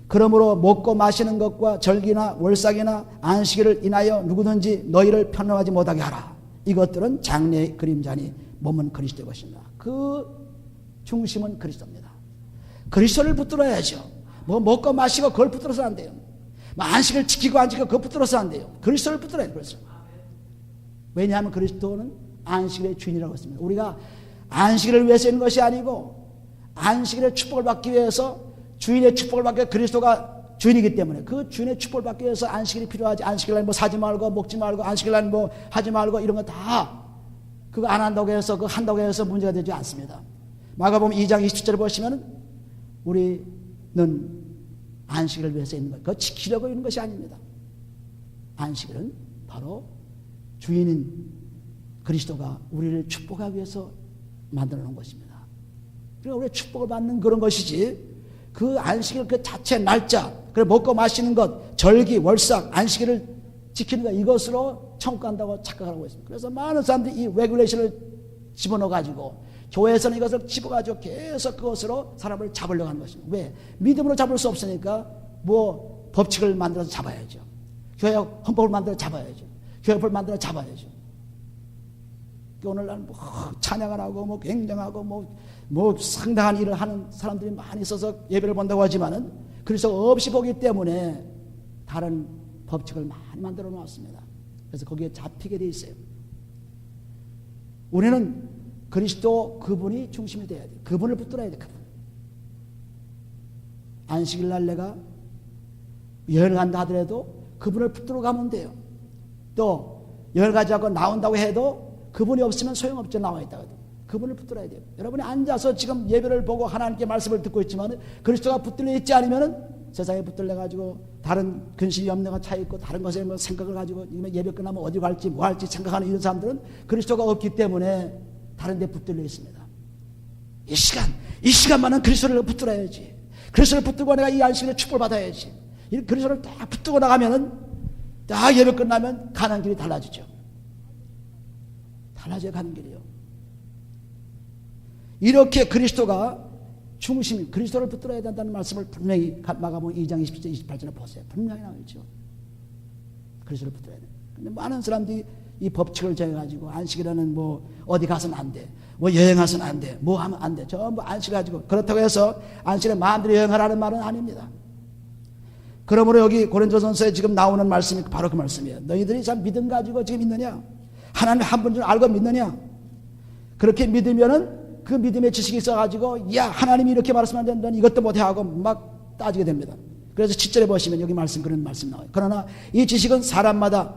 그러므로 먹고 마시는 것과 절기나 월삭이나 안식일을 인하여 누구든지 너희를 편령하지 못하게 하라. 이것들은 장래의 그림자니 몸은 그리스도의 것입니다. 그 중심은 그리스도입니다. 그리스도를 붙들어야죠. 뭐 먹고 마시고 그걸 붙들어서 안 돼요. 안식을 지키고 안 지키고 그거 붙들어서 안 돼요. 그리스도를 붙들어야 돼요. 그래서. 왜냐하면 그리스도는 안식일의 주인이라고 했습니다. 우리가 안식일을 위해서 있는 것이 아니고 안식일의 축복을 받기 위해서 주인의 축복을 받기 위해서 그리스도가 주인이기 때문에 그 주인의 축복을 받기 위해서 안식일이 필요하지. 안식일날 뭐 사지 말고 먹지 말고 안식일날 뭐 하지 말고 이런 거 다 그거 안 한다고 해서 그거 한다고 해서 문제가 되지 않습니다. 마가복음 2장 27절을 보시면 우리는 안식일을 위해서 있는 것, 그거 지키려고 있는 것이 아닙니다. 안식일은 바로 주인인 그리스도가 우리를 축복하기 위해서 만들어 놓은 것입니다. 그러니까 우리 축복을 받는 그런 것이지 그 안식일 그 자체 날짜, 그래 먹고 마시는 것, 절기, 월삭, 안식일을 지키는 것 이것으로 천국 간다고 착각하고 있습니다. 그래서 많은 사람들이 이 레귤레이션을 집어넣어 가지고 교회에서는 이것을 집어가지고 계속 그것으로 사람을 잡으려고 하는 것입니다. 왜? 믿음으로 잡을 수 없으니까 뭐 법칙을 만들어서 잡아야죠. 교회 헌법을 만들어 잡아야죠. 교회법을 만들어 잡아야죠. 오늘날 뭐 찬양을 하고 뭐 굉장하고 뭐 상당한 일을 하는 사람들이 많이 있어서 예배를 본다고 하지만은 그리스도가 없이 보기 때문에 다른 법칙을 많이 만들어 놓았습니다. 그래서 거기에 잡히게 돼 있어요. 우리는 그리스도 그분이 중심이 돼야 돼요. 그분을 붙들어야 돼요. 그분. 안식일 날 내가 여행을 간다 하더라도 그분을 붙들어 가면 돼요. 또 여행 가지 않고 나온다고 해도 그분이 없으면 소용없죠. 나와 있다가도. 그분을 붙들어야 돼요. 여러분이 앉아서 지금 예배를 보고 하나님께 말씀을 듣고 있지만 그리스도가 붙들려 있지 않으면 세상에 붙들려 가지고 다른 근심 염려가 차 있고 다른 것에 뭐 생각을 가지고 예배 끝나면 어디 갈지 뭐 할지 생각하는 이런 사람들은 그리스도가 없기 때문에 다른 데 붙들려 있습니다. 이 시간만은 그리스도를 붙들어야지. 그리스도를 붙들고 내가 이 안식일에 축복을 받아야지. 이 그리스도를 딱 붙들고 나가면은 딱 예배 끝나면 가는 길이 달라지죠. 달라져야 가는 길이요. 이렇게 그리스도가 중심, 그리스도를 붙들어야 된다는 말씀을 분명히 마가복음 2장 27절 28절에 보세요. 분명히 나오죠. 그리스도를 붙들어야 돼. 근데 많은 사람들이 이 법칙을 정해가지고 안식이라는 뭐 어디 가서는 안 돼, 뭐 여행하서는 안 돼, 뭐 하면 안 돼. 전부 안식 가지고 그렇다고 해서 안식에 마음대로 여행하라는 말은 아닙니다. 그러므로 여기 고린도전서에 지금 나오는 말씀이 바로 그 말씀이에요. 너희들이 참 믿음 가지고 지금 있느냐? 하나님 한 분 줄 알고 믿느냐? 그렇게 믿으면은 그 믿음의 지식이 있어가지고 야 하나님이 이렇게 말씀하는데 넌 이것도 못해 하고 막 따지게 됩니다. 그래서 7절에 보시면 여기 말씀 그런 말씀 나와요. 그러나 이 지식은 사람마다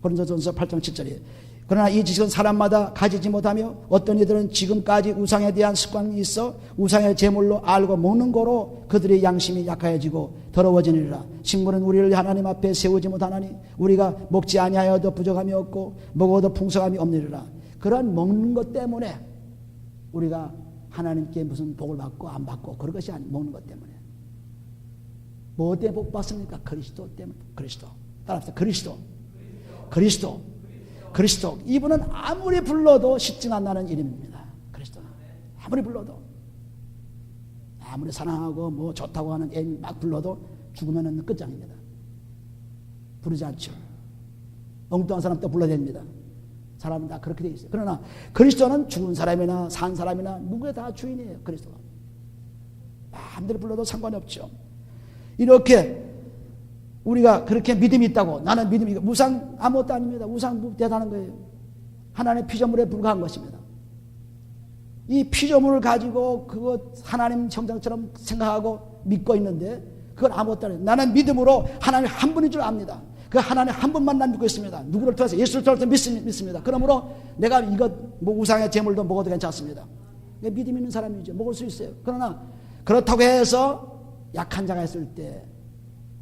고린도전서 8장 7절이에요. 그러나 이 지식은 사람마다 가지지 못하며 어떤 이들은 지금까지 우상에 대한 습관이 있어 우상의 제물로 알고 먹는 거로 그들의 양심이 약해지고 더러워지느니라. 식물은 우리를 하나님 앞에 세우지 못하나니 우리가 먹지 아니하여도 부족함이 없고 먹어도 풍성함이 없느니라. 그런 먹는 것 때문에 우리가 하나님께 무슨 복을 받고 안 받고 그런 것이 아니 먹는 것 때문에. 뭐 때문에 복 받습니까? 그리스도 때문에. 그리스도. 따라합시다. 그리스도. 이분은 아무리 불러도 쉽지 않는 이름입니다. 그리스도는. 아무리 불러도. 아무리 사랑하고 뭐 좋다고 하는 애인 막 불러도 죽으면 끝장입니다. 부르지 않죠. 엉뚱한 사람 또 불러야 됩니다. 사람은 다 그렇게 돼 있어요. 그러나 그리스도는 죽은 사람이나 산 사람이나 누구에 다 주인이에요. 그리스도가. 마음대로 불러도 상관이 없죠. 이렇게 우리가 그렇게 믿음이 있다고 나는 믿음이 있고 우상 아무것도 아닙니다. 우상 대단한 거예요. 하나님의 피조물에 불과한 것입니다. 이 피조물을 가지고 그거 하나님 형상처럼 생각하고 믿고 있는데 그건 아무것도 아니에요. 나는 믿음으로 하나님 한 분인 줄 압니다. 그 하나님 한 분만 난 믿고 있습니다. 누구를 통해서 예수를 통해서 믿습니다. 그러므로 내가 이것 뭐 우상의 제물도 먹어도 괜찮습니다. 믿음 있는 사람이죠. 먹을 수 있어요. 그러나 그렇다고 해서 약한 자가 있을 때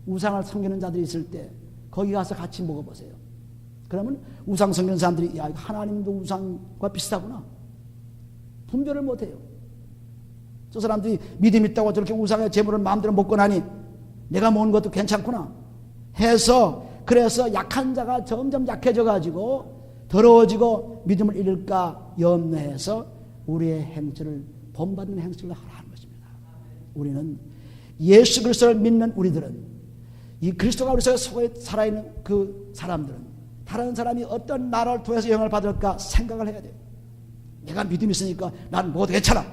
우상을 섬기는 자들이 있을 때 거기 가서 같이 먹어보세요. 그러면 우상 섬기는 사람들이 야 하나님도 우상과 비슷하구나. 분별을 못해요. 저 사람들이 믿음 있다고 저렇게 우상의 제물을 마음대로 먹고 나니 내가 먹는 것도 괜찮구나 해서 그래서 약한 자가 점점 약해져 가지고 더러워지고 믿음을 잃을까 염려해서 우리의 행실을 본받는 행실을 하라는 것입니다. 우리는 예수 그리스도를 믿는 우리들은 이 그리스도가 우리 속에 살아있는 그 사람들은 다른 사람이 어떤 나라를 통해서 영향을 받을까 생각을 해야 돼요. 내가 믿음이 있으니까 난 먹어도 괜찮아.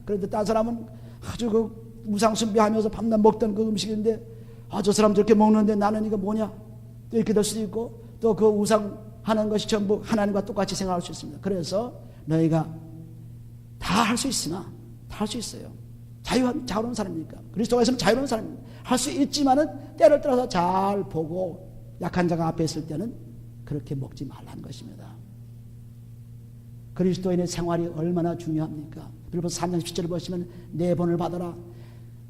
그런데 다른 사람은 아주 그 우상 숭배하면서 밤낮 먹던 그 음식인데 저 사람 저렇게 먹는데 나는 이거 뭐냐? 또 이렇게 될 수도 있고, 또 그 우상 하는 것이 전부 하나님과 똑같이 생각할 수 있습니다. 그래서 너희가 다 할 수 있으나, 다 할 수 있어요. 자유로운 사람이니까. 그리스도가 있으면 자유로운 사람입니다. 할 수 있지만은 때를 따라서 잘 보고 약한 자가 앞에 있을 때는 그렇게 먹지 말라는 것입니다. 그리스도인의 생활이 얼마나 중요합니까? 빌립보서 3장 10절을 보시면 내 본을 받아라,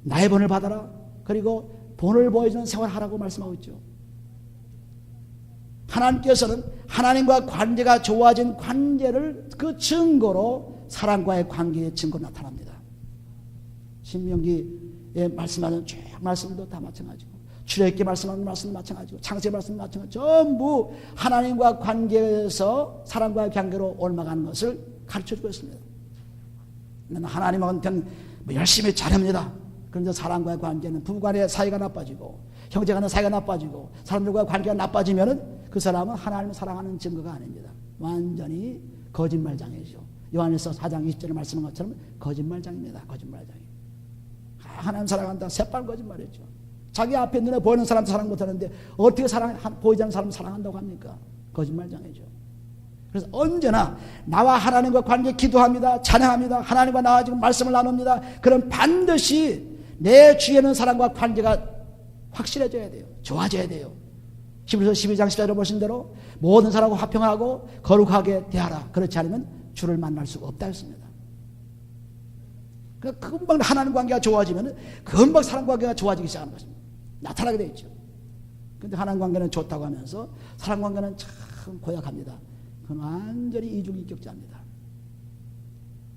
나의 본을 받아라, 그리고 본을 보여주는 생활하라고 말씀하고 있죠. 하나님께서는 하나님과 관계가 좋아진 관계를 그 증거로 사랑과의 관계의 증거로 나타납니다. 신명기에 말씀하는 쭉 말씀도 다 마찬가지고, 출애굽기 말씀하는 말씀도 마찬가지고, 창세기 말씀도 마찬가지고, 전부 하나님과 관계에서 사랑과의 관계로 옮아가는 것을 가르쳐주고 있습니다. 하나님은 열심히 잘합니다. 그런데 사랑과의 관계는 부부간의 사이가 나빠지고, 형제간의 사이가 나빠지고, 사람들과의 관계가 나빠지면은 그 사람은 하나님을 사랑하는 증거가 아닙니다. 완전히 거짓말장이죠. 요한일서 4장 20절에 말씀한 것처럼 거짓말장입니다. 거짓말장이. 하나님 사랑한다. 새빨 거짓말이죠. 자기 앞에 눈에 보이는 사람도 사랑 못하는데 어떻게 보이지 않는 사람을 사랑한다고 합니까? 거짓말장이죠. 그래서 언제나 나와 하나님과 관계 기도합니다. 찬양합니다. 하나님과 나와 지금 말씀을 나눕니다. 그럼 반드시 내 주에는 사랑과 관계가 확실해져야 돼요. 좋아져야 돼요. 히브리서 12장 14절에 보신 대로 모든 사람과 화평하고 거룩하게 대하라. 그렇지 않으면 주를 만날 수가 없다 했습니다. 그러니까 금방 하나님 관계가 좋아지면 금방 사람 관계가 좋아지기 시작하는 것입니다. 나타나게 되어 있죠. 그런데 하나님 관계는 좋다고 하면서 사람 관계는 참 고약합니다. 그건 완전히 이중인격자입니다.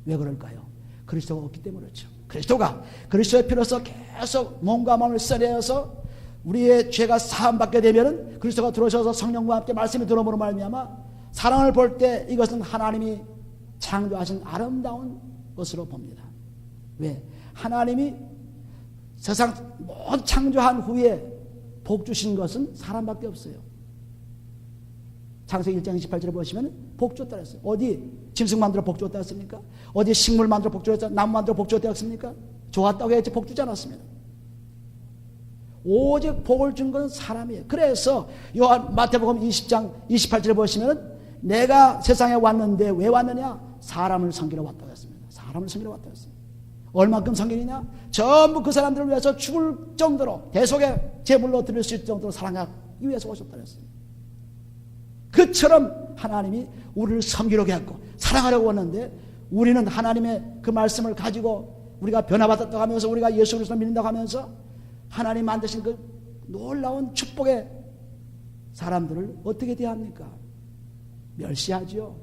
왜 그럴까요? 그리스도가 없기 때문에 그렇죠. 그리스도가 그리스도의 피로서 계속 몸과 마음을 써내어서 우리의 죄가 사함받게 되면은 그리스도가 들어오셔서 성령과 함께 말씀이 들어옴으로 말미암아 사랑을 볼 때 이것은 하나님이 창조하신 아름다운 것으로 봅니다. 왜? 하나님이 세상 모두 창조한 후에 복 주신 것은 사람밖에 없어요. 창세기 1장 28절에 보시면 복 줬다 했어요. 어디 짐승 만들어 복 줬다 했습니까? 어디 식물 만들어 복 줬다, 나무 만들어 복 줬다 했습니까? 좋았다고 했지 복 주지 않았습니다. 오직 복을 준 것은 사람이에요. 그래서 마태복음 20장 28절에 보시면 내가 세상에 왔는데 왜 왔느냐? 사람을 섬기러 왔다고 했습니다. 사람을 섬기러 왔다고 했습니다. 얼만큼 섬기느냐? 전부 그 사람들을 위해서 죽을 정도로 대속의 제물로 드릴 수 있을 정도로 사랑하기 위해서 오셨다고 했습니다. 그처럼 하나님이 우리를 섬기려고 했고 사랑하려고 왔는데 우리는 하나님의 그 말씀을 가지고 우리가 변화받았다고 하면서 우리가 예수 그리스도를 믿는다고 하면서 하나님 만드신 그 놀라운 축복의 사람들을 어떻게 대합니까? 멸시하지요.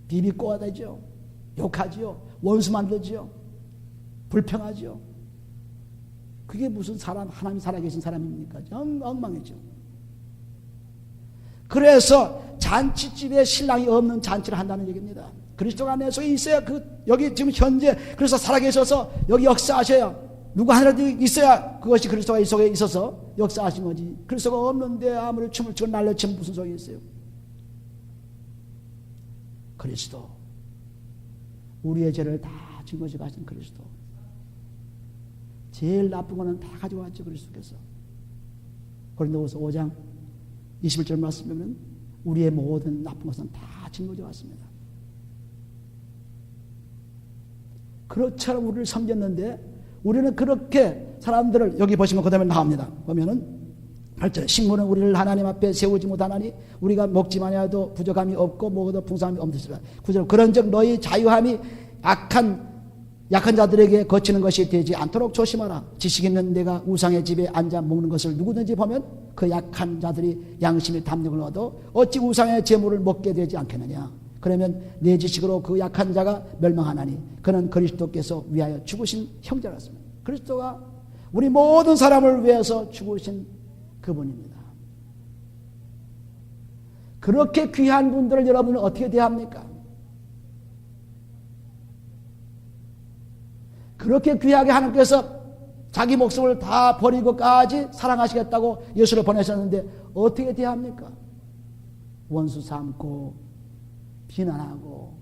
비비꼬아대죠. 욕하지요. 원수 만들지요. 불평하지요. 그게 무슨 하나님 살아계신 사람입니까? 엉망이죠. 그래서 잔치집에 신랑이 없는 잔치를 한다는 얘기입니다. 그리스도가 내 속에 있어야 여기 지금 현재 그래서 살아계셔서 여기 역사하셔야 누구 하나라도 있어야 그것이 그리스도가 이 속에 있어서 역사하신 거지. 그리스도가 없는데 아무리 춤을 추고 날려치면 무슨 소용이 있어요? 그리스도 우리의 죄를 다 짊어지고 가신 그리스도 제일 나쁜 거는 다 가지고 왔죠. 그리스도께서 고린도후서 5장 21절 말씀하면 우리의 모든 나쁜 것은 다 짊어져 왔습니다. 그렇처럼 우리를 섬겼는데 우리는 그렇게 사람들을 여기 보시면 그 다음에 나옵니다. 보면은 8절 식물은 우리를 하나님 앞에 세우지 못하나니 우리가 먹지만 해도 부족함이 없고 먹어도 풍성함이 없으리라. 9절 그런즉 너희 자유함이 약한 자들에게 거치는 것이 되지 않도록 조심하라. 지식 있는 내가 우상의 집에 앉아 먹는 것을 누구든지 보면 그 약한 자들이 양심의 담력을 얻어 어찌 우상의 제물을 먹게 되지 않겠느냐. 그러면 내 지식으로 그 약한 자가 멸망하나니 그는 그리스도께서 위하여 죽으신 형제라습니다. 그리스도가 우리 모든 사람을 위해서 죽으신 그분입니다. 그렇게 귀한 분들을 여러분은 어떻게 대합니까? 그렇게 귀하게 하나님께서 자기 목숨을 다 버리고까지 사랑하시겠다고 예수를 보내셨는데 어떻게 대합니까? 원수 삼고 비난하고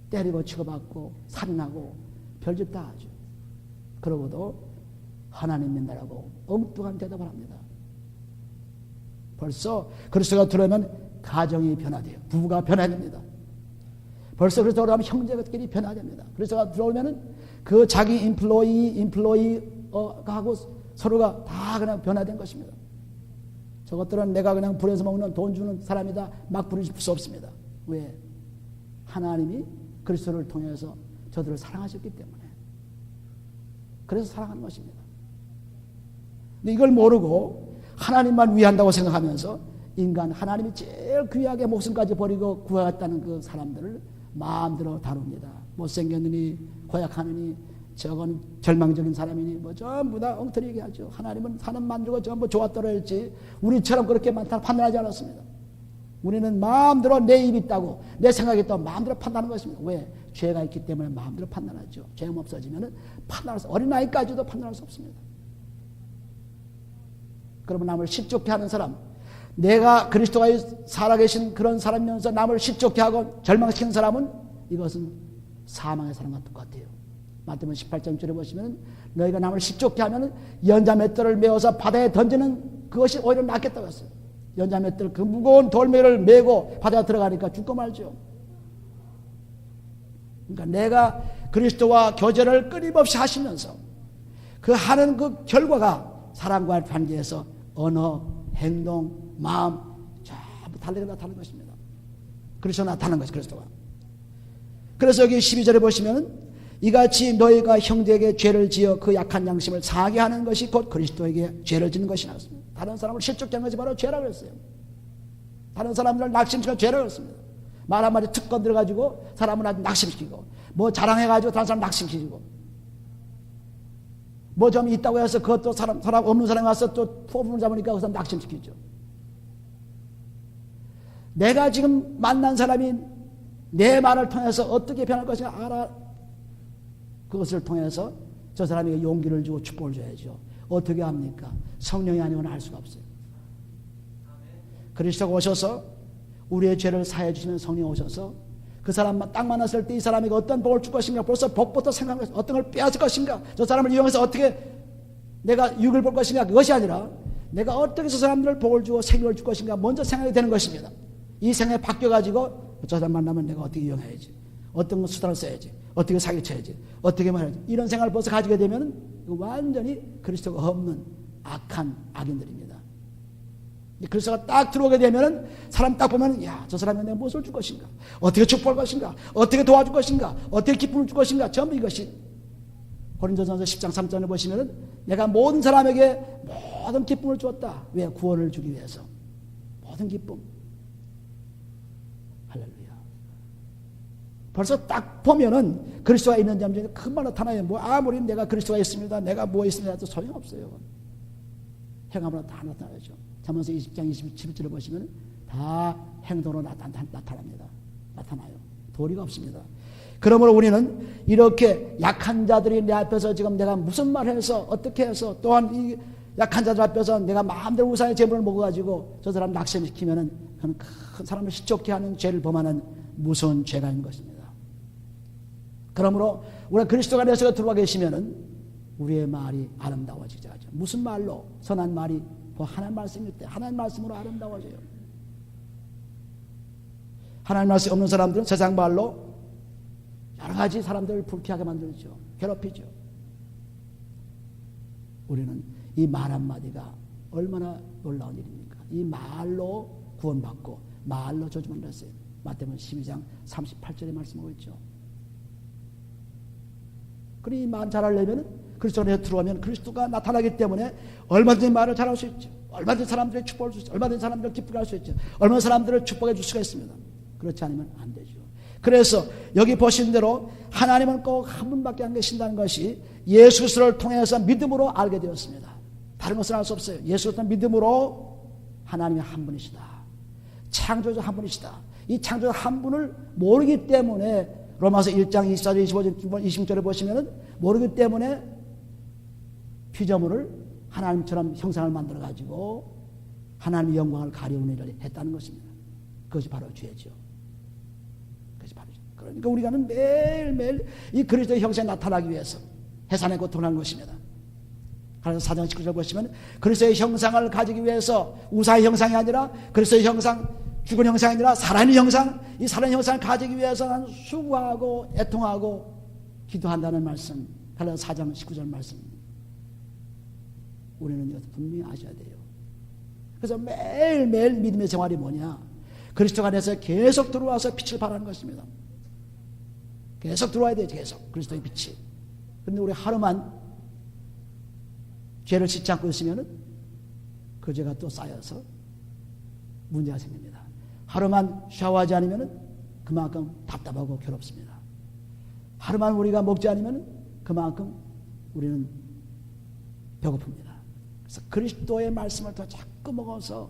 때리고 치고받고 살인하고 별짓 다 하죠. 그러고도 하나님 믿느라고 엉뚱한 대답을 합니다. 벌써 그리스도가 들어오면 가정이 변화돼요. 부부가 변화됩니다. 벌써 그리스도가 들어오면 형제들끼리 변화됩니다. 그리스도가 들어오면은 그 자기 인플로이하고 서로가 다 그냥 변화된 것입니다. 저것들은 내가 그냥 불에서 먹는 돈 주는 사람이다 막 부르실 수 없습니다. 왜? 하나님이 그리스도를 통해서 저들을 사랑하셨기 때문에. 그래서 사랑하는 것입니다. 근데 이걸 모르고 하나님만 위한다고 생각하면서 인간 하나님이 제일 귀하게 목숨까지 버리고 구하였다는 그 사람들을 마음대로 다룹니다. 못생겼느니 고약하느니 저건 절망적인 사람이니 뭐 전부 다 엉터리 얘기하죠. 하나님은 사람 만들고 전부 좋았더라 했지 우리처럼 그렇게 많다 판단하지 않았습니다. 우리는 마음대로 내 입이 있다고 내 생각이 있다고 마음대로 판단하는 것입니다. 왜? 죄가 있기 때문에 마음대로 판단하죠. 죄가 없어지면 판단할 수 어린아이까지도 판단할 수 없습니다. 그러면 남을 실족해 하는 사람, 내가 그리스도가 살아계신 그런 사람이면서 남을 실족해 하고 절망시키는 사람은 이것은 사망의 사람과 똑같아요. 마태복음 18장줄에 보시면 너희가 남을 실족해 하면 연자맷돌을 메어서 바다에 던지는 그것이 오히려 낫겠다고 했어요. 연자맷돌 그 무거운 돌멩이를 메고 바다에 들어가니까 죽고 말죠. 그러니까 내가 그리스도와 교제를 끊임없이 하시면서 그 하는 그 결과가 사람과의 관계에서 언어, 행동, 마음 전부 달리게 나타나는 것입니다. 그래서 나타나는 것이 그리스도가. 그래서 여기 12절에 보시면 이같이 너희가 형제에게 죄를 지어 그 약한 양심을 상하게 하는 것이 곧 그리스도에게 죄를 짓는 것이 나왔습니다. 다른 사람을 실족하는 것이 바로 죄라고 했어요. 다른 사람들을 낙심시키는 죄라고 했습니다. 말 한마디 툭 건드려가지고 사람을 아주 낙심시키고 뭐 자랑해가지고 다른 사람 낙심시키고 뭐 좀 있다고 해서 그것도 사람 없는 사람이 와서 또 포부를 잡으니까 그 사람 낙심시키죠. 내가 지금 만난 사람이 내 말을 통해서 어떻게 변할 것인가 알아. 그것을 통해서 저 사람에게 용기를 주고 축복을 줘야죠. 어떻게 합니까? 성령이 아니고는 할 수가 없어요. 그리스도가 오셔서 우리의 죄를 사해 주시면 성령이 오셔서 그 사람만 딱 만났을 때 이 사람에게 어떤 복을 줄 것인가 벌써 복부터 생각하면서 어떤 걸 빼앗을 것인가 저 사람을 이용해서 어떻게 내가 유익을 볼 것인가 그것이 아니라 내가 어떻게 저 사람들을 복을 주고 생명을 줄 것인가 먼저 생각이 되는 것입니다. 이 생각이 바뀌어가지고 저 사람 만나면 내가 어떻게 이용해야지 어떤 수단을 써야지 어떻게 사기쳐야지 어떻게 말해야지 이런 생각을 벌써 가지게 되면 완전히 그리스도가 없는 악한 악인들입니다. 그리스도가 딱 들어오게 되면은 사람 딱 보면 야, 저 사람이 내가 무엇을 줄 것인가 어떻게 축복할 것인가 어떻게 도와줄 것인가 어떻게 기쁨을 줄 것인가 전부 이것이 고린도전서 10장 3절에 보시면은 내가 모든 사람에게 모든 기쁨을 주었다. 왜? 구원을 주기 위해서 모든 기쁨. 할렐루야. 벌써 딱 보면은 그리스도가 있는 점 중에 금방 나타나요. 뭐 아무리 내가 그리스도가 있습니다. 내가 뭐 있습니다. 해도 소용없어요. 행함으로 다 나타나죠. 잠언서 20장 27절을 보시면 다 행동으로 나타납니다. 나타나요. 도리가 없습니다. 그러므로 우리는 이렇게 약한 자들이 내 앞에서 지금 내가 무슨 말을 해서 어떻게 해서 또한 이 약한 자들 앞에서 내가 마음대로 우상의 재물을 먹어가지고 저 사람 낙심시키면은 그는 큰 사람을 실족케 하는 죄를 범하는 무서운 죄가 있는 것입니다. 그러므로 우리가 그리스도가 내 속에 들어와 계시면은 우리의 말이 아름다워지죠. 무슨 말로? 선한 말이 하나님 말씀일 때 하나님 말씀으로 아름다워져요. 하나님 말씀이 없는 사람들은 세상 말로 여러 가지 사람들을 불쾌하게 만들죠. 괴롭히죠. 우리는 이 말 한마디가 얼마나 놀라운 일입니까? 이 말로 구원받고 말로 저주받았어요. 마태복음 12장 38절에 말씀하고 있죠. 그러니 이 말 잘하려면 그리스도 안에 들어가면 그리스도가 나타나기 때문에 얼마든지 말을 잘할 수 있죠. 얼마든지 사람들의 축복을 줄 수 있죠. 얼마든지 사람들을 기쁘게 할 수 있죠. 얼마나 사람들을 축복해 줄 수가 있습니다. 그렇지 않으면 안 되죠. 그래서 여기 보신 대로 하나님은 꼭 한 분밖에 안 계신다는 것이 예수 그리스도를 통해서 믿음으로 알게 되었습니다. 다른 것은 알 수 없어요. 예수 그리스도 믿음으로 하나님이 한 분이시다. 창조자 한 분이시다. 이 창조자 한 분을 모르기 때문에 로마서 1장 24절 25절 26절에 보시면은 모르기 때문에 피조물을 하나님처럼 형상을 만들어 가지고 하나님의 영광을 가리우는 일을 했다는 것입니다. 그것이 바로 죄죠. 그것이 바로 죄. 그러니까 우리가는 매일매일 이 그리스도의 형상에 나타나기 위해서 해산의 고통을 하는 것입니다. 갈라디아서 4장 19절 보시면 그리스도의 형상을 가지기 위해서 우사의 형상이 아니라 그리스도의 형상, 죽은 형상이 아니라 살아있는 형상, 이 살아있는 형상을 가지기 위해서 난 수고하고 애통하고 기도한다는 말씀, 갈라디아서 4장 19절 말씀. 우리는 이것을 분명히 아셔야 돼요. 그래서 매일매일 믿음의 생활이 뭐냐? 그리스도 안에서 계속 들어와서 빛을 발하는 것입니다. 계속 들어와야 돼요. 계속 그리스도의 빛이. 그런데 우리 하루만 죄를 씻지 않고 있으면 그 죄가 또 쌓여서 문제가 생깁니다. 하루만 샤워하지 않으면 그만큼 답답하고 괴롭습니다. 하루만 우리가 먹지 않으면 그만큼 우리는 배고픕니다. 그래서 그리스도의 말씀을 더 자꾸 먹어서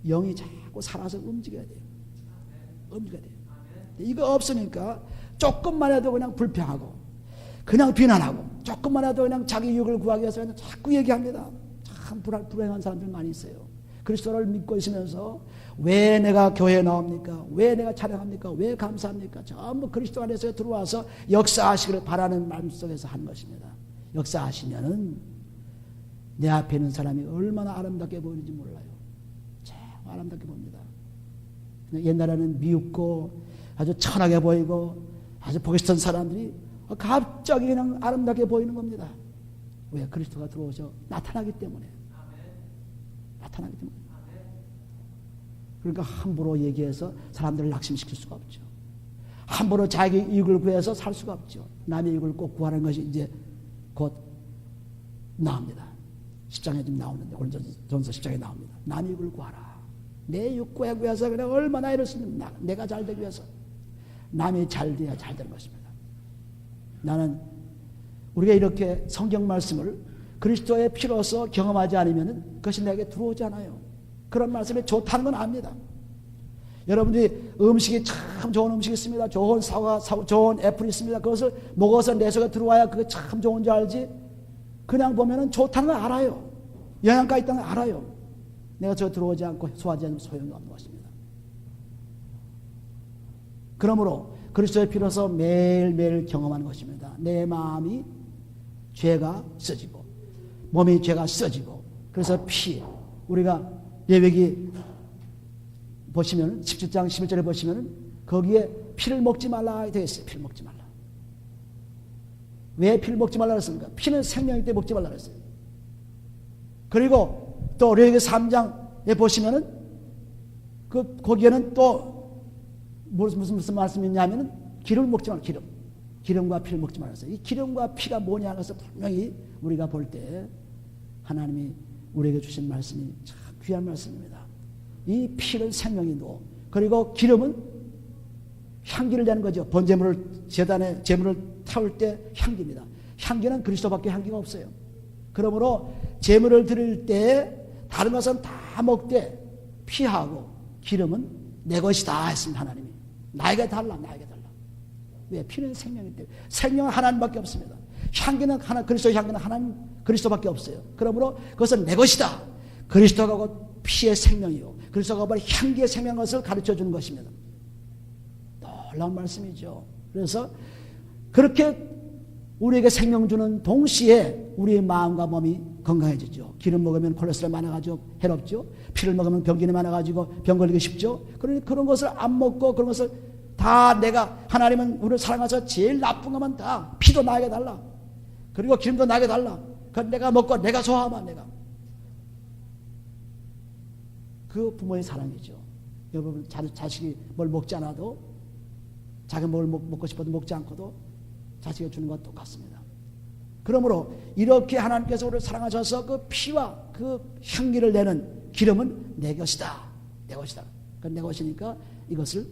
영이 자꾸 살아서 움직여야 돼요. 움직여야 돼요. 이거 없으니까 조금만 해도 그냥 불평하고 그냥 비난하고 조금만 해도 그냥 자기 유익을 구하기 위해서 그냥 자꾸 얘기합니다. 참 불행한 사람들 많이 있어요. 그리스도를 믿고 있으면서 왜 내가 교회에 나옵니까? 왜 내가 찬양합니까? 왜 감사합니까? 전부 그리스도 안에서 들어와서 역사하시기를 바라는 마음속에서 하는 것입니다. 역사하시면은 내 앞에 있는 사람이 얼마나 아름답게 보이는지 몰라요. 참 아름답게 보입니다. 옛날에는 미웃고 아주 천하게 보이고 아주 보기 싫던 사람들이 갑자기 그냥 아름답게 보이는 겁니다. 왜? 그리스도가 들어오셔 나타나기 때문에. 나타나기 때문에. 그러니까 함부로 얘기해서 사람들을 낙심시킬 수가 없죠. 함부로 자기 이익을 구해서 살 수가 없죠. 남의 이익을 꼭 구하는 것이 이제 곧 나옵니다. 10장에 좀 나오는데 고린도전서 10장에 나옵니다. 남의 이익을 구하라. 내 육구에 구해서 그냥 얼마나 이렇습니까? 내가 잘 되기 위해서. 남이 잘 돼야 잘 되는 것입니다. 나는 우리가 이렇게 성경 말씀을 그리스도의 피로서 경험하지 않으면 그것이 내게 들어오지 않아요. 그런 말씀이 좋다는 건 압니다. 여러분들이 음식이 참 좋은 음식이 있습니다. 좋은 사과, 좋은 애플이 있습니다. 그것을 먹어서 내 속에 들어와야 그게 참 좋은 줄 알지. 그냥 보면은 좋다는 걸 알아요. 영양가 있다는 걸 알아요. 내가 저 들어오지 않고 소화하지 않으면 소용이 없는 것입니다. 그러므로 그리스도의 피로서 매일매일 경험하는 것입니다. 내 마음이 죄가 써지고 몸이 죄가 써지고 그래서 피 우리가 레위기 보시면 17장 11절에 보시면 거기에 피를 먹지 말라 되어 있어요. 피를 먹지 말라. 왜 피를 먹지 말라 그랬습니까? 피는 생명일 때 먹지 말라 그랬어요. 그리고 또 레위기 3장에 보시면은 거기에는 또 무슨 말씀이 있냐면은 기름을 먹지 말라. 기름과 피를 먹지 말라 그랬어요. 이 기름과 피가 뭐냐 해서 분명히 우리가 볼 때 하나님이 우리에게 주신 말씀이 참 귀한 말씀입니다. 이 피는 생명이고 그리고 기름은 향기를 내는 거죠. 번제물을 제단에 제물을 태울 때 향기입니다. 향기는 그리스도밖에 향기가 없어요. 그러므로 제물을 드릴 때 다른 것은 다 먹되 피하고 기름은 내 것이다 했습니다. 하나님이 나에게 달라. 왜? 피는 생명이기 때문에. 생명은 하나님밖에 없습니다. 향기는 하나, 그리스도의 향기는 하나님 그리스도밖에 없어요. 그러므로 그것은 내 것이다. 그리스도가 곧 피의 생명이요 그리스도가 곧 향기의 생명인 것을 가르쳐 주는 것입니다. 놀라운 말씀이죠. 그래서 그렇게 우리에게 생명 주는 동시에 우리의 마음과 몸이 건강해지죠. 기름 먹으면 콜레스테롤 많아가지고 해롭죠. 피를 먹으면 병균이 많아가지고 병 걸리기 쉽죠. 그러니 그런 것을 안 먹고 그런 것을 다 내가 하나님은 우리를 사랑해서 제일 나쁜 것만 다 피도 나에게 달라. 그리고 기름도 나에게 달라. 그건 내가 먹고 내가 소화하면 내가. 그 부모의 사랑이죠. 여러분 자식이 뭘 먹지 않아도 자기 뭘 먹고 싶어도 먹지 않고도 자식이 주는 것과 똑같습니다. 그러므로 이렇게 하나님께서 우리를 사랑하셔서 그 피와 그 향기를 내는 기름은 내 것이다. 내 것이다. 그건 내 것이니까 이것을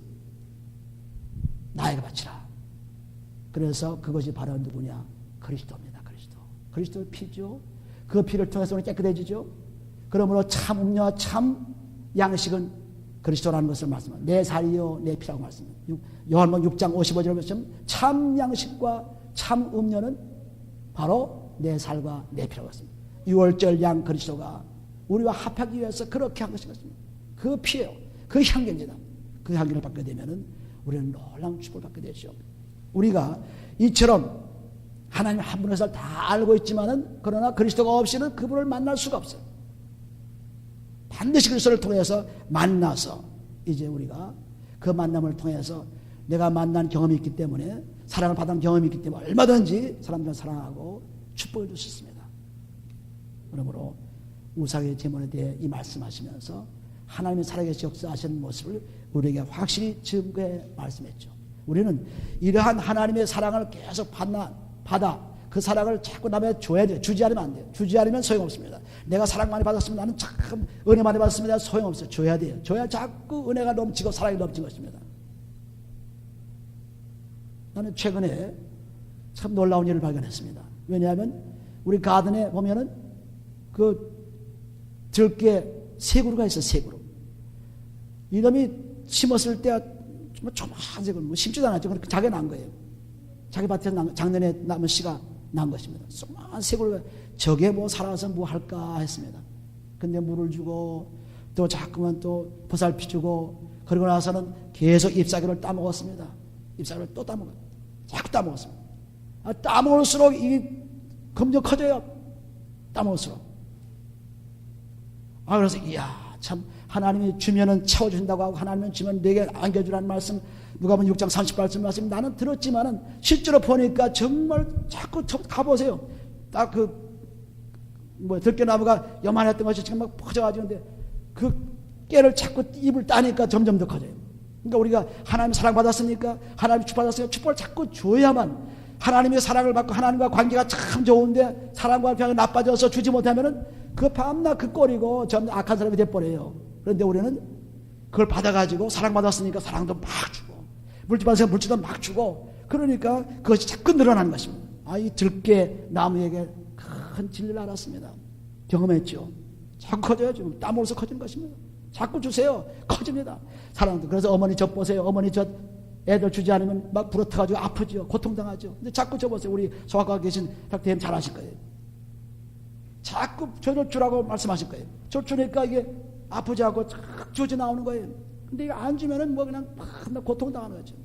나에게 바치라. 그래서 그것이 바로 누구냐? 그리스도입니다. 그리스도의 피죠. 그 피를 통해서 우리 깨끗해지죠. 그러므로 참 음료와 참 양식은 그리스도라는 것을 말씀합니다. 내 살이요 내 피라고 말씀합니다. 요한복음 6장 55절에 보시면 참 양식과 참 음료는 바로 내 살과 내 피라고 했습니다. 6월절 양 그리스도가 우리와 합하기 위해서 그렇게 한 것인 것입니다. 그 피예요. 그 향기입니다. 그 향기를 받게 되면은 우리는 놀라운 축복을 받게 되죠. 우리가 이처럼 하나님 한 분에서 다 알고 있지만은 그러나 그리스도가 없이는 그분을 만날 수가 없어요. 반드시 그리스도를 통해서 만나서 이제 우리가 그 만남을 통해서 내가 만난 경험이 있기 때문에 사랑을 받은 경험이 있기 때문에 얼마든지 사람들을 사랑하고 축복해 줄 수 있습니다. 그러므로 우상의 제물에 대해 이 말씀하시면서 하나님의 살아계신 역사하시는 모습을 우리에게 확실히 증거해 말씀했죠. 우리는 이러한 하나님의 사랑을 계속 받아 그 사랑을 자꾸 남에게 줘야 돼요. 주지 않으면 안 돼요. 주지 않으면 소용없습니다. 내가 사랑 많이 받았으면 나는 참 은혜 많이 받았습니다. 소용없어요. 줘야 돼요. 줘야 자꾸 은혜가 넘치고 사랑이 넘치는 것입니다. 나는 최근에 참 놀라운 일을 발견했습니다. 왜냐하면 우리 가든에 보면은 그 들깨 세 그루가 있어요. 세 그루. 이놈이 심었을 때 정말 조만하게 뭐 심지도 않았죠. 그렇게 자기가 난 거예요. 자기 밭에서 작년에 남은 씨가 난 것입니다. 조만한 세 그루가 저게 뭐 살아서 뭐 할까 했습니다. 근데 물을 주고 또 자꾸만 또 보살피 주고 그러고 나서는 계속 잎사귀를 따먹었습니다. 잎사귀를 또 따먹어요. 자꾸 따먹었습니다. 따먹을수록 이게 점점 커져요. 따먹을수록. 그래서 이야 참 하나님이 주면은 채워주신다고 하고 하나님은 주면 내게 안겨주라는 말씀 누가복음 6장 38절 말씀 나는 들었지만은 실제로 보니까 정말 자꾸 가보세요. 딱 들깨나무가 요만했던 것이 지금 막 퍼져가지고 그 깨를 자꾸 입을 따니까 점점 더 커져요. 그러니까 우리가 하나님 사랑받았으니까 하나님 축복받았으니까 축복을 자꾸 줘야만 하나님의 사랑을 받고 하나님과 관계가 참 좋은데 사랑과 관계가 나빠져서 주지 못하면은 그 밤낮 그 꼴이고 전 악한 사람이 돼버려요. 그런데 우리는 그걸 받아가지고 사랑받았으니까 사랑도 막 주고 물질 받았으니까 물질도 막 주고 그러니까 그것이 자꾸 늘어나는 것입니다. 이 들깨 나무에게 큰 진리를 알았습니다. 경험했죠. 자꾸 커져요. 지금 땀으로서 커지는 것입니다. 자꾸 주세요. 커집니다. 사랑도. 그래서 어머니 저 보세요. 어머니 저 애들 주지 않으면 막 부러터가지고 아프죠. 고통당하죠. 근데 자꾸 저 보세요. 우리 소아과 계신 닥터님 잘 아실 거예요. 자꾸 저를 주라고 말씀하실 거예요. 저 주니까 이게 아프지 않고 쫙 주지 나오는 거예요. 근데 이거 안 주면은 뭐 그냥 막 고통당하는 거죠.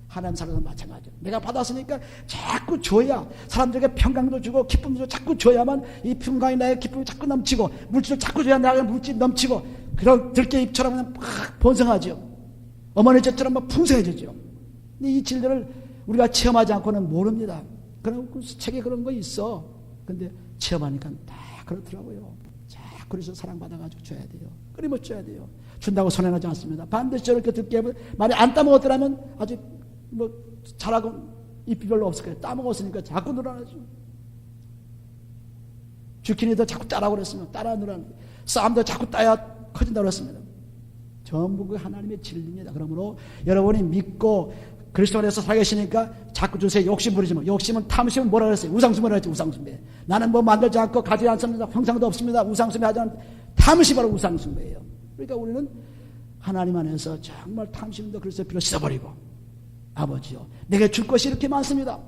하나님 사랑도 마찬가지죠. 내가 받았으니까 자꾸 줘야 사람들에게 평강도 주고 기쁨도 주고 자꾸 줘야만 이 평강이 나의 기쁨이 자꾸 넘치고 물질을 자꾸 줘야 나의 물질이 넘치고 그런 들깨잎처럼 그냥 막 번성하죠. 어머니 젖처럼 막 풍성해지죠. 근데 이 진리를 우리가 체험하지 않고는 모릅니다. 그런 책에 그런 거 있어. 근데 체험하니까 다 그렇더라고요. 자, 그래서 사랑받아가지고 줘야 돼요. 끊임없이 줘야 돼요. 준다고 손해나지 않습니다. 반드시 저렇게 듣게 하면 만약 안 따먹었더라면 아직 뭐 잘하고 잎이 별로 없을 거예요. 따먹었으니까 자꾸 늘어나죠. 주키니도 자꾸 따라고 그랬으면 따라 늘어나는 거예요. 쌈도 자꾸 따야 커진다고 그랬습니다. 전부 그 하나님의 진리입니다. 그러므로 여러분이 믿고 그리스도 안에서 살아계시니까 자꾸 주세요. 욕심 부리지 마. 욕심은 탐심은 뭐라 그랬어요? 우상숭배라 했죠. 우상숭배. 나는 뭐 만들지 않고 가지 않습니다. 형상도 없습니다. 우상숭배 하지 않는 탐심이 바로 우상숭배예요. 그러니까 우리는 하나님 안에서 정말 탐심도 그리스도 피로 씻어버리고 아버지요 내게 줄 것이 이렇게 많습니다.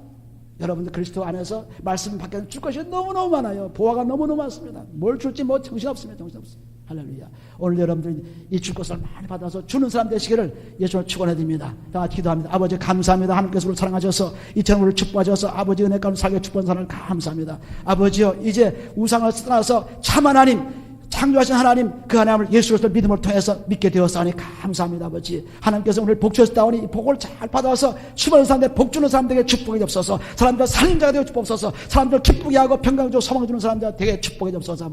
여러분들 그리스도 안에서 말씀 밖에는 줄 것이 너무너무 많아요. 보화가 너무너무 많습니다. 뭘 줄지 뭐 정신없습니다. 정신없습니다. 할렐루야. 오늘 여러분들이 이 줄 것을 많이 받아서 주는 사람 되시기를 예수님을 축원해드립니다. 다 같이 기도합니다. 아버지 감사합니다. 하나님께서 우리를 사랑하셔서 이처럼 우리를 축복하셔서 아버지 은혜 가운데 살게 축복한 사람을 감사합니다. 아버지요 이제 우상을 떠나서 참 하나님 창조하신 하나님 그 하나님을 예수 그리스도 믿음을 통해서 믿게 되었사오니 감사합니다. 아버지 하나님께서 오늘 복 주셨다오니 이 복을 잘 받아서 수많은 사람들 복 주는 사람들에게 축복이 없어서 사람들 살림자가 되어 주옵소서 사람들 기쁘게 하고 평강 주고 소망 주는 사람들에게 축복이 없어서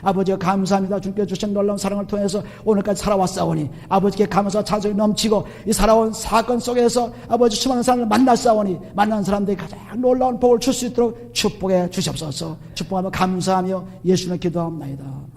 아버지가 감사합니다. 주님께서 주신 놀라운 사랑을 통해서 오늘까지 살아왔사오니 아버지께 감사와 찬송이 넘치고 이 살아온 사건 속에서 아버지 수많은 사람을 만났사오니 만난 사람들이 가장 놀라운 복을 줄 수 있도록 축복해 주시옵소서. 축복하며 감사하며 예수님의 기도합니다.